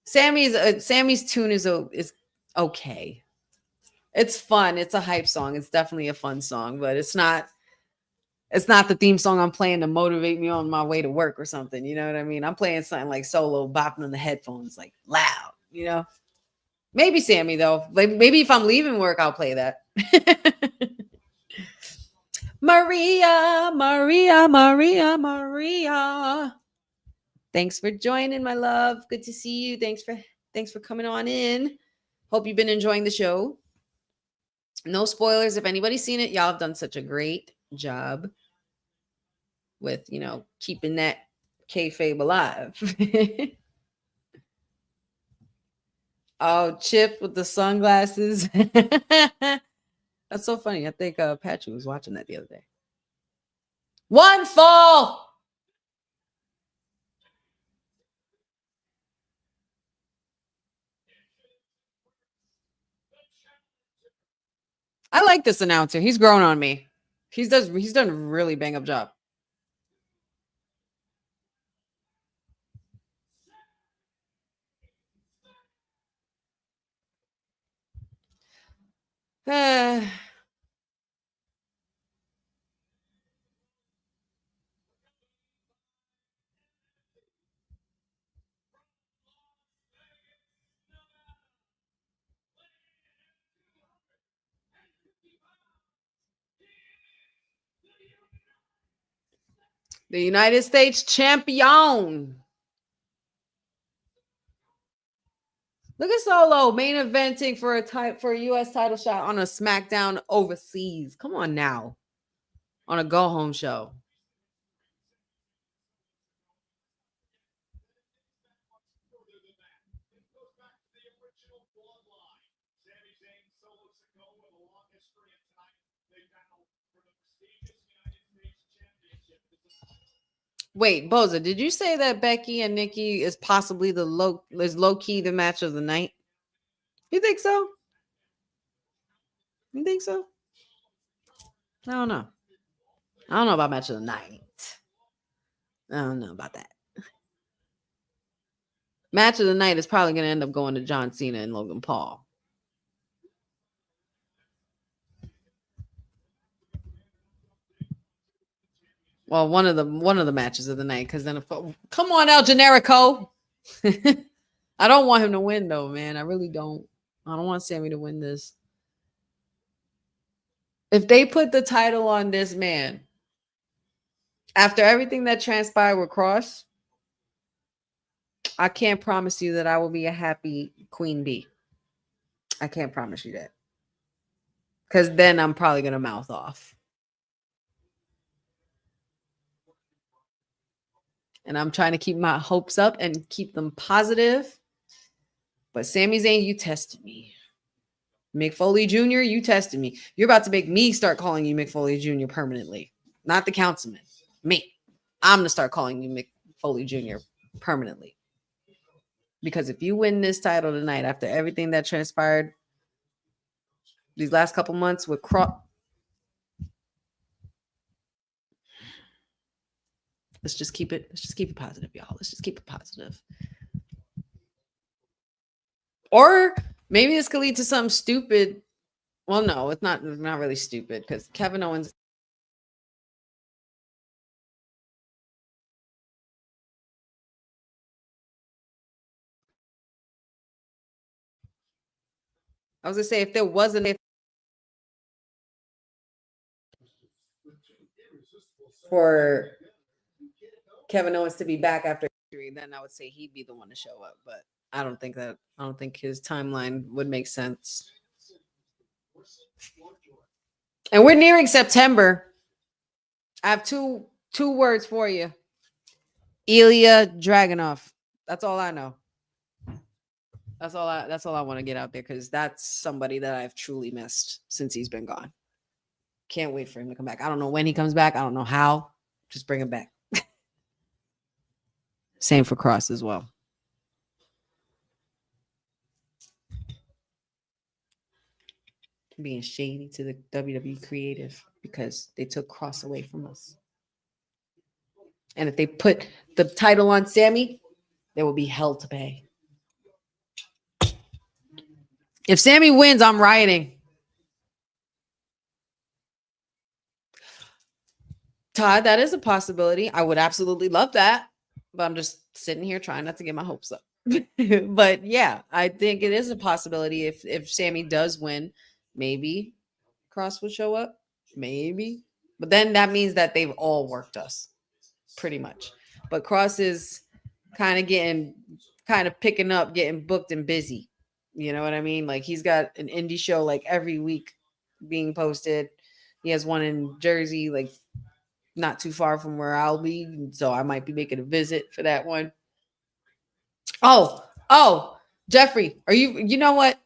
Sammy's tune is okay. It's fun. It's a hype song. It's definitely a fun song, but it's not the theme song I'm playing to motivate me on my way to work or something. You know what I mean? I'm playing something like Solo, bopping on the headphones, like loud, you know? Maybe Sammy, though. Maybe if I'm leaving work, I'll play that. Maria. Thanks for joining, my love. Good to see you. Thanks for coming on in. Hope you've been enjoying the show. No spoilers. If anybody's seen it, y'all have done such a great job with, keeping that kayfabe alive. Oh, Chip with the sunglasses. That's so funny. I think Patrick was watching that the other day. One fall. I like this announcer. He's grown on me. He's done a really bang up job. The United States champion. Look at Solo main eventing for a U.S. title shot on a Smackdown overseas. Come on now, on a go home show. Wait, Boza, did you say that Becky and Nikki is possibly low key the match of the night? You think so? You think so? I don't know. I don't know about match of the night. I don't know about that. Match of the night is probably going to end up going to John Cena and Logan Paul. Well, one of the matches of the night, because then come on, El Generico. I don't want him to win though, man. I really don't. I don't want Sammy to win this. If they put the title on this man, after everything that transpired with Cross, I can't promise you that I will be a happy Queen Bee. I can't promise you that. Because then I'm probably going to mouth off. And I'm trying to keep my hopes up and keep them positive. But Sami Zayn, you tested me. Mick Foley Jr., you tested me. You're about to make me start calling you Mick Foley Jr. permanently. Not the councilman. Me. I'm going to start calling you Mick Foley Jr. permanently. Because if you win this title tonight, after everything that transpired these last couple months with Let's just keep it positive, y'all. Let's just keep it positive. Or maybe this could lead to something stupid. Well, no, it's not really stupid because Kevin Owens. I was gonna say if there wasn't for Kevin Owens to be back after injury, then I would say he'd be the one to show up. But I don't think his timeline would make sense. And we're nearing September. I have two words for you. Ilya Dragunov. That's all I know. That's all I want to get out there because that's somebody that I've truly missed since he's been gone. Can't wait for him to come back. I don't know when he comes back. I don't know how. Just bring him back. Same for Cross as well. Being shady to the WWE creative because they took Cross away from us. And if they put the title on Sammy, there will be hell to pay. If Sammy wins, I'm rioting. Todd, that is a possibility. I would absolutely love that. But I'm just sitting here trying not to get my hopes up. But yeah, I think it is a possibility if Sammy does win, maybe Cross will show up. Maybe. But then that means that they've all worked us pretty much. But Cross is kind of picking up, getting booked and busy. You know what I mean? Like he's got an indie show like every week being posted. He has one in Jersey, like not too far from where I'll be. So I might be making a visit for that one. Oh, Jeffrey, you know what?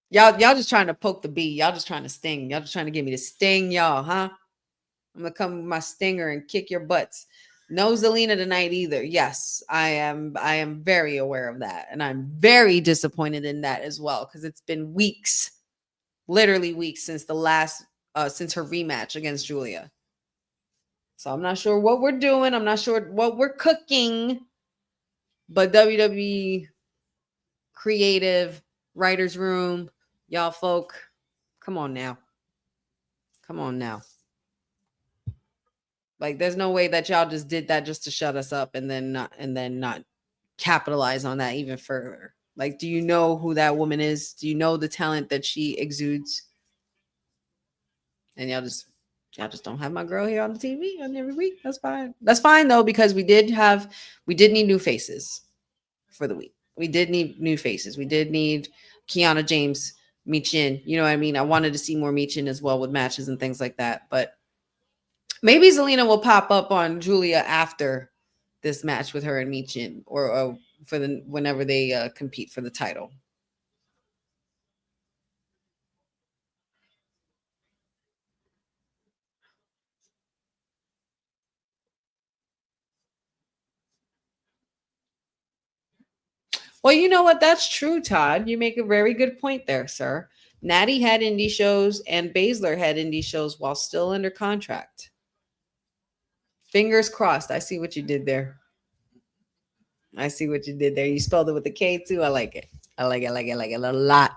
Y'all just trying to poke the bee. Y'all just trying to sting. Y'all just trying to get me to sting y'all, huh? I'm going to come with my stinger and kick your butts. No Zelina tonight either. Yes, I am very aware of that. And I'm very disappointed in that as well. Because it's been weeks, literally weeks since since her rematch against Julia. So I'm not sure what we're doing. I'm not sure what we're cooking. But WWE creative writers room, y'all folk, come on now. Like there's no way that y'all just did that just to shut us up and then not capitalize on that even further. Like, do you know who that woman is? Do you know the talent that she exudes? And y'all just don't have my girl here on the TV on every week. That's fine. That's fine though, because we did need new faces for the week. We did need new faces. We did need Kiana James, Michin. You know what I mean? I wanted to see more Michin as well with matches and things like that. But maybe Zelina will pop up on Julia after this match with her and Michin, or for whenever they compete for the title. Well, you know what? That's true, Todd. You make a very good point there, sir. Natty had indie shows and Baszler had indie shows while still under contract. Fingers crossed. I see what you did there. You spelled it with a K too. I like it. I like it a lot.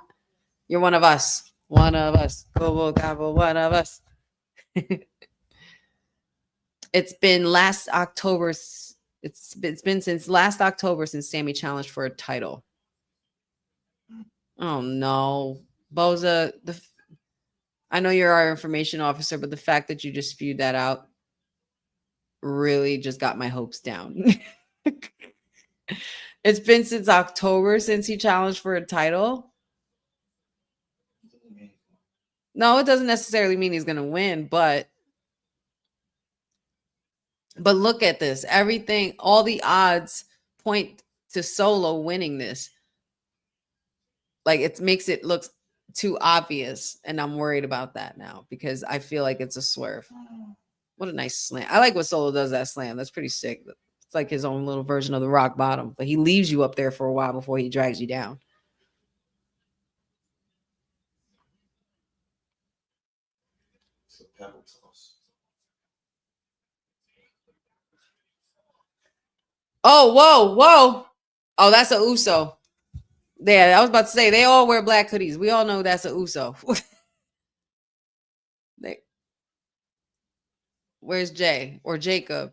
You're one of us. One of us. Go, go, one of us. It's been last October. It's been since last October since Sammy challenged for a title. Oh no, Boza. I know you're our information officer, but the fact that you just spewed that out really just got my hopes down. It's been since October since he challenged for a title. No, it doesn't necessarily mean he's going to win, but look at this. Everything, all the odds point to Solo winning this. Like it makes it look too obvious, and I'm worried about that now because I feel like it's a swerve. What a nice slam. I like what Solo does that slam. That's pretty sick. It's like his own little version of the rock bottom, but he leaves you up there for a while before he drags you down. Oh, whoa, whoa. Oh, that's a Uso. Yeah, I was about to say they all wear black hoodies. We all know that's a Uso. They, where's Jay or Jacob?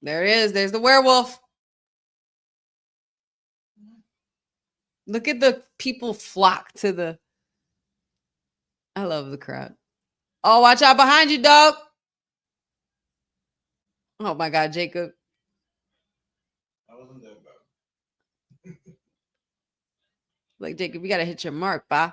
There he is. There's the werewolf. Look at the people flock to the. I love the crowd. Oh, watch out behind you, dog. Oh my God, Jacob. I wasn't there, bro. Like, Jacob, you got to hit your mark, bah.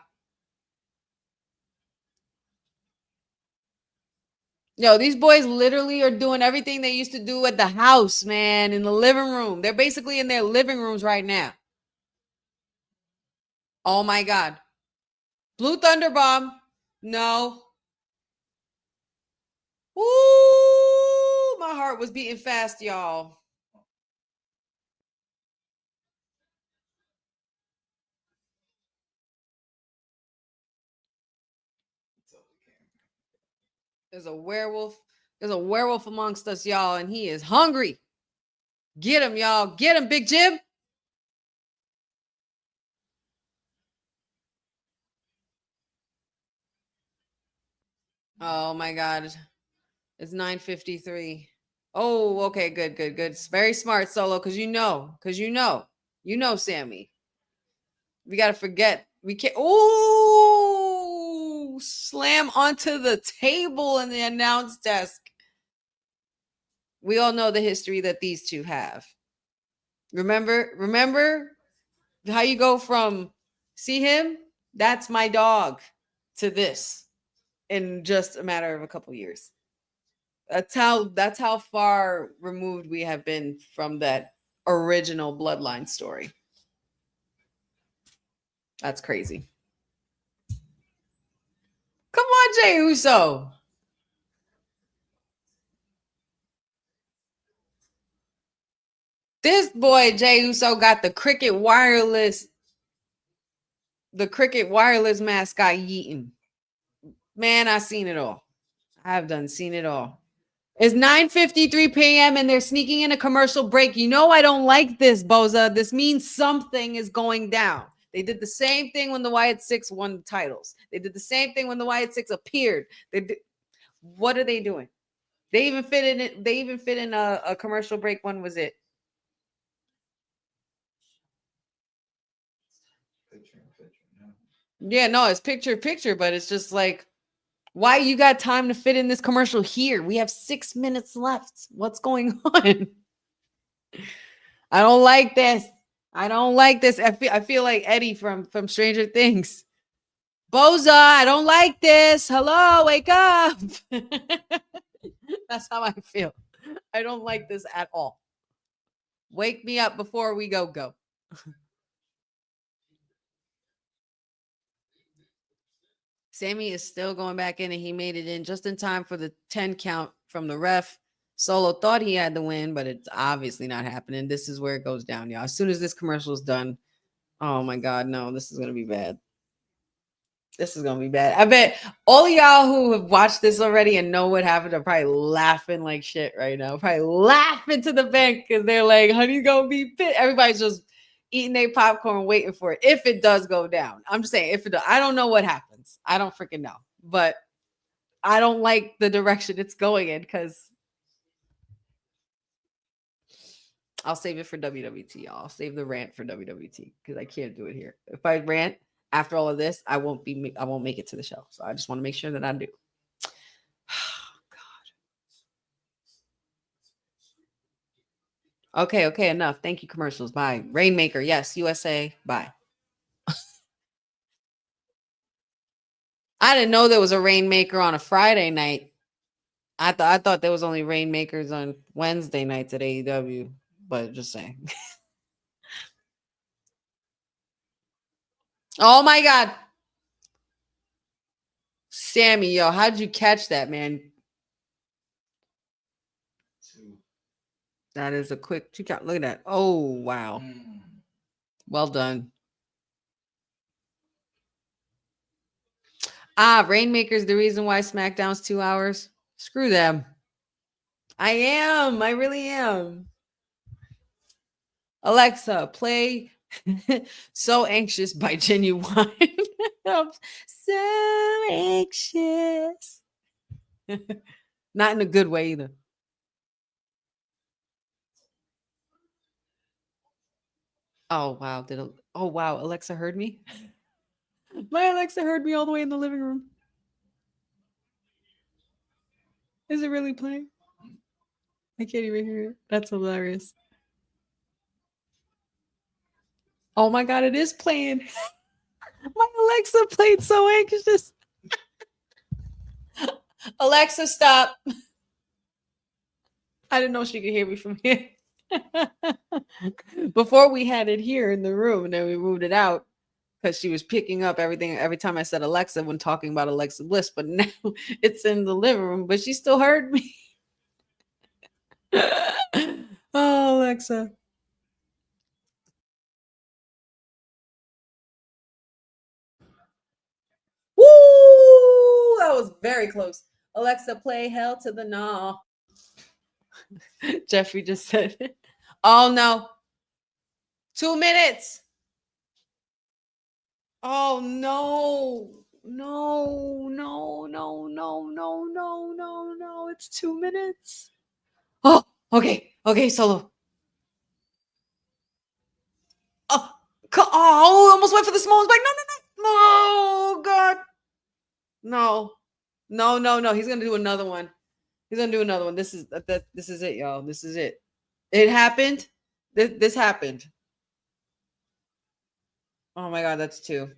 Yo, these boys literally are doing everything they used to do at the house, man, in the living room. They're basically in their living rooms right now. Oh my God. Blue Thunder Bomb. No. Ooh, my heart was beating fast, y'all. There's a werewolf. There's a werewolf amongst us, y'all, and he is hungry. Get him, y'all. Get him, Big Jim. Oh my God. It's 9:53. Oh, okay, good. It's very smart, Solo, because you know, Sammy. We gotta forget. We can't. Oh, slam onto the table in the announce desk. We all know the history that these two have. Remember how you go from see him, that's my dog, to this in just a matter of a couple years. That's how far removed we have been from that original bloodline story. That's crazy. Come on, Jey Uso. This boy Jey Uso got the Cricket Wireless mascot yeeting. Man, I seen it all. I've done seen it all. It's 9:53 p.m. and they're sneaking in a commercial break. You know I don't like this, Boza. This means something is going down. They did the same thing when the Wyatt Six won the titles. They did the same thing when the Wyatt Six appeared. What are they doing? They even fit in it. They even fit in a commercial break. When was it? Yeah, no, it's picture, but it's just like, why you got time to fit in this commercial here? We have 6 minutes left. What's going on? I don't like this. I feel like Eddie from Stranger Things. Boza, I don't like this. Hello, wake up. That's how I feel. I don't like this at all. Wake me up before we go. Sammy is still going back in, and he made it in just in time for the 10 count from the ref. Solo thought he had the win, but it's obviously not happening. This is where it goes down, y'all. As soon as this commercial is done, oh my God, no, this is going to be bad. This is going to be bad. I bet all of y'all who have watched this already and know what happened are probably laughing like shit right now. Probably laughing to the bank because they're like, honey's going to be pissed. Everybody's just eating their popcorn, waiting for it. If it does go down, I'm just saying, if it does, I don't know what happens. I don't freaking know. But I don't like the direction it's going in because I'll save it for WWT. Y'all. I'll save the rant for WWT because I can't do it here. If I rant after all of this, I won't make it to the show. So I just want to make sure that I do. God. Okay, enough. Thank you, commercials. Bye. Rainmaker, yes, USA. Bye. I didn't know there was a Rainmaker on a Friday night. I thought there was only Rainmakers on Wednesday nights at AEW, but just saying. Oh my God. Sammy, yo, how'd you catch that, man? That is a quick 2 count. Look at that. Oh, wow. Well done. Rainmaker's the reason why SmackDown's 2 hours. Screw them. I am. I really am. Alexa, play So Anxious by Genuine. I'm so anxious. Not in a good way either. Oh wow, oh wow, Alexa heard me. My Alexa heard me all the way in the living room. Is it really playing? I can't even hear it. That's hilarious. Oh my god, it is playing. My Alexa played So Anxious. Alexa, stop. I didn't know she could hear me from here. Before we had it here in the room, and then we moved it out because she was picking up everything every time I said Alexa when talking about Alexa Bliss. But now it's in the living room, but she still heard me. Oh, Alexa. Woo! That was very close. Alexa, play Hell to the Nah. Jeffrey just said, oh no. 2 minutes. Oh no. No, no, no, no, no, no, no, no. It's 2 minutes. Oh, okay. Okay, solo. Oh, oh, almost went for the small ones. Like, no, no, no. Oh, God. No. No, no, no. He's gonna do another one. He's gonna do another one. This is it, y'all. This is it. It happened. This happened. Oh my god, that's 2.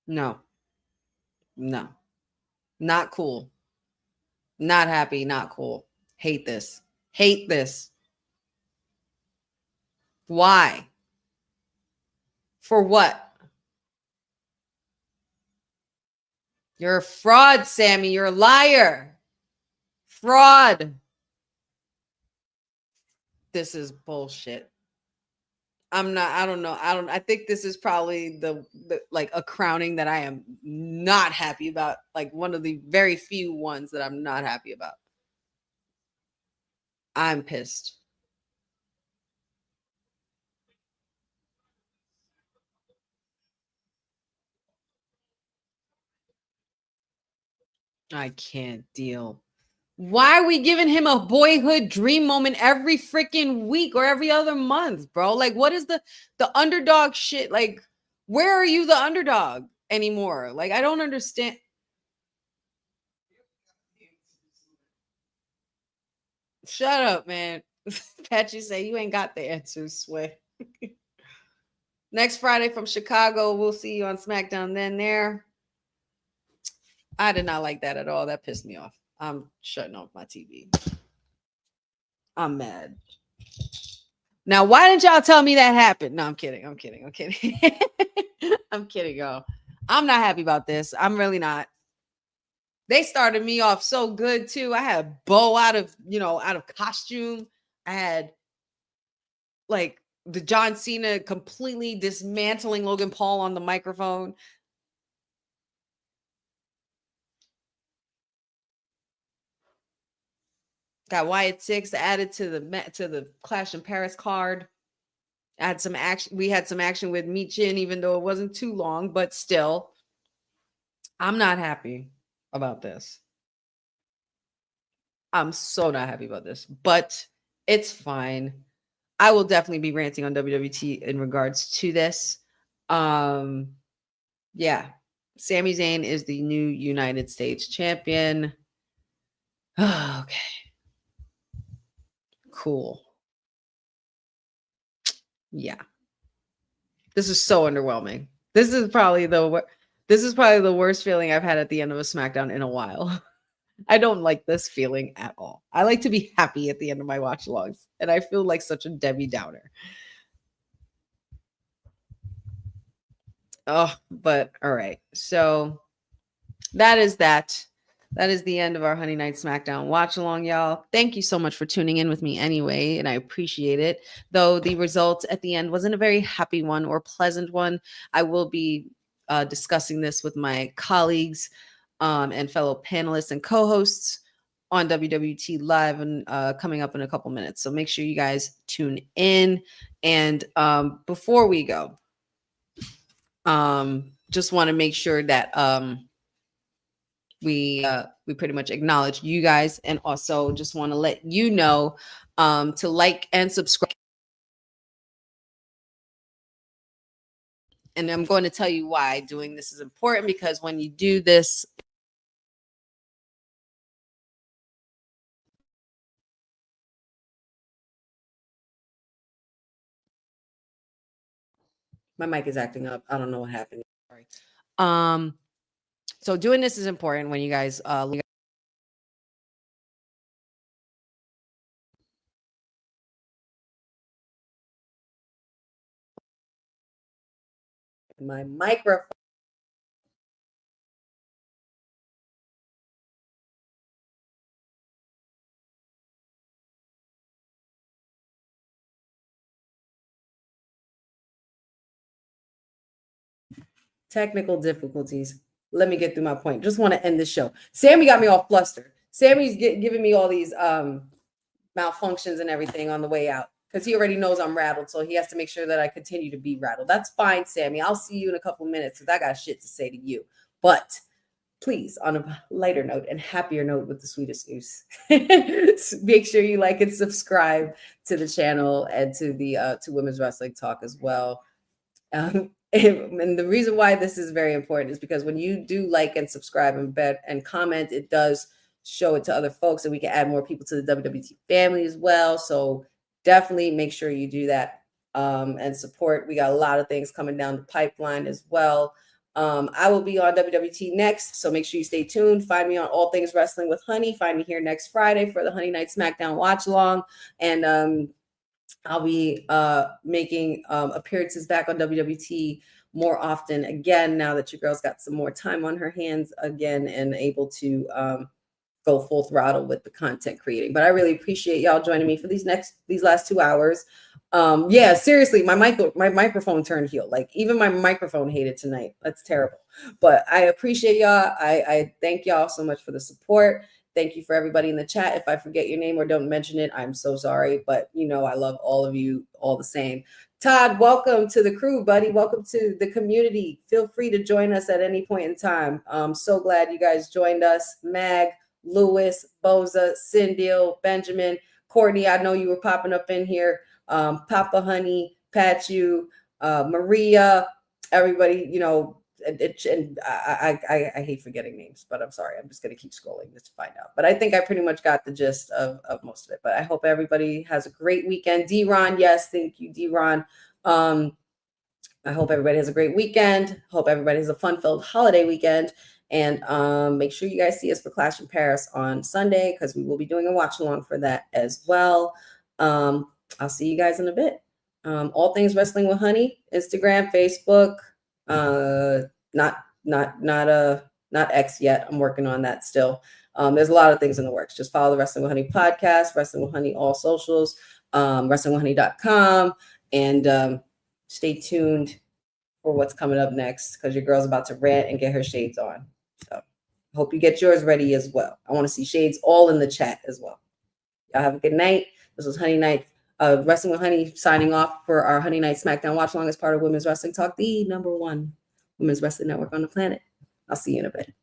No. No. Not cool. Not happy, not cool. Hate this. Hate this. Why? For what? You're a fraud, Sammy. You're a liar. Fraud. This is bullshit. I don't know. I think this is probably the like a crowning that I am not happy about. Like one of the very few ones that I'm not happy about. I'm pissed. I can't deal. Why are we giving him a boyhood dream moment every freaking week or every other month, bro? Like, what is the underdog shit? Like, where are you the underdog anymore? Like, I don't understand. Shut up, man. Patchy say you ain't got the answers, Sway. Next Friday from Chicago, we'll see you on SmackDown then there. I did not like that at all. That pissed me off. I'm shutting off my TV. I'm mad. Now, why didn't y'all tell me that happened? No, I'm kidding. I'm kidding. I'm kidding. I'm kidding, y'all. I'm not happy about this. I'm really not. They started me off so good too. I had Bo out of costume. I had like the John Cena completely dismantling Logan Paul on the microphone. Got Wyatt 6 added to the Clash in Paris card. I had some action. We had some action with Michin, even though it wasn't too long, but still, I'm not happy about this. I'm so not happy about this, but it's fine. I will definitely be ranting on WWT in regards to this. Yeah. Sami Zayn is the new United States champion. Okay. Cool. Yeah. This is so underwhelming. This is probably the worst feeling I've had at the end of a SmackDown in a while. I don't like this feeling at all. I like to be happy at the end of my watch logs, and I feel like such a Debbie Downer. Oh, but all right. So that is that. that is the end of our Honey Night Smackdown watch along, y'all. Thank you so much for tuning in with me anyway, and I appreciate it. Though the result at the end wasn't a very happy one or pleasant one, I will be discussing this with my colleagues and fellow panelists and co-hosts on WWT Live and coming up in a couple minutes. So make sure you guys tune in. And before we go, just want to make sure that we pretty much acknowledge you guys, and also just want to let you know to like and subscribe. And I'm going to tell you why doing this is important, because when you do this, my mic is acting up. I don't know what happened. Sorry. So doing this is important when you guys my microphone. Technical difficulties. Let me get through my point. Just want to end the show. Sammy got me all flustered. Sammy's giving me all these malfunctions and everything on the way out, because he already knows I'm rattled. So he has to make sure that I continue to be rattled. That's fine, Sammy. I'll see you in a couple minutes, because I got shit to say to you. But please, on a lighter note and happier note with the sweetest news, make sure you like and subscribe to the channel and to the to Women's Wrestling Talk as well. And the reason why this is very important is because when you do like and subscribe and comment, it does show it to other folks, and we can add more people to the WWT family as well. So definitely make sure you do that and support. We got a lot of things coming down the pipeline as well. I will be on WWT next, so make sure you stay tuned. Find me on All Things Wrestling with Honey. Find me here next Friday for the Honey Night Smackdown watch along, and I'll be making appearances back on WWT more often again, now that your girl's got some more time on her hands again and able to go full throttle with the content creating. But I really appreciate y'all joining me for these last 2 hours. Yeah, seriously, my microphone turned heel. Like, even my microphone hated tonight. That's terrible. But I appreciate y'all. I thank y'all so much for the support. Thank you for everybody in the chat. If I forget your name or don't mention it, I'm so sorry. But you know, I love all of you all the same. Todd, welcome to the crew, buddy. Welcome to the community. Feel free to join us at any point in time. I'm so glad you guys joined us. Mag, Lewis, Boza, Cindil, Benjamin, Courtney, I know you were popping up in here. Papa Honey, Pachu, Maria, everybody, you know, and I hate forgetting names, but I'm sorry. I'm just going to keep scrolling just to find out. But I think I pretty much got the gist of most of it. But I hope everybody has a great weekend. D-Ron, yes, thank you, D-Ron. I hope everybody has a great weekend. Hope everybody has a fun-filled holiday weekend. And make sure you guys see us for Clash in Paris on Sunday, because we will be doing a watch-along for that as well. I'll see you guys in a bit. All Things Wrestling with Honey, Instagram, Facebook, not X yet. I'm working on that still. There's a lot of things in the works. Just follow the Wrestling with Honey podcast, Wrestling with Honey all socials, wrestlingwithhoney.com, and stay tuned for what's coming up next, because your girl's about to rant and get her shades on. So hope you get yours ready as well. I want to see shades all in the chat as well. Y'all have a good night. This was Honey Night. Wrestling with Honey signing off for our Honey Night Smackdown watch along as part of Women's Wrestling Talk, the #1 women's wrestling network on the planet. I'll see you in a bit.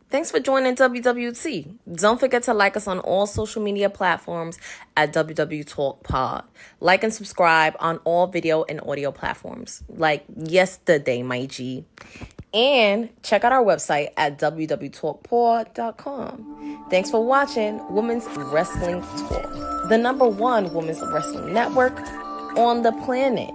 Thanks for joining WWT. Don't forget to like us on all social media platforms at WW Talk Pod. Like and subscribe on all video and audio platforms like yesterday, my G. And check out our website at www.talkpod.com. Thanks for watching Women's Wrestling Talk, the #1 women's wrestling network on the planet.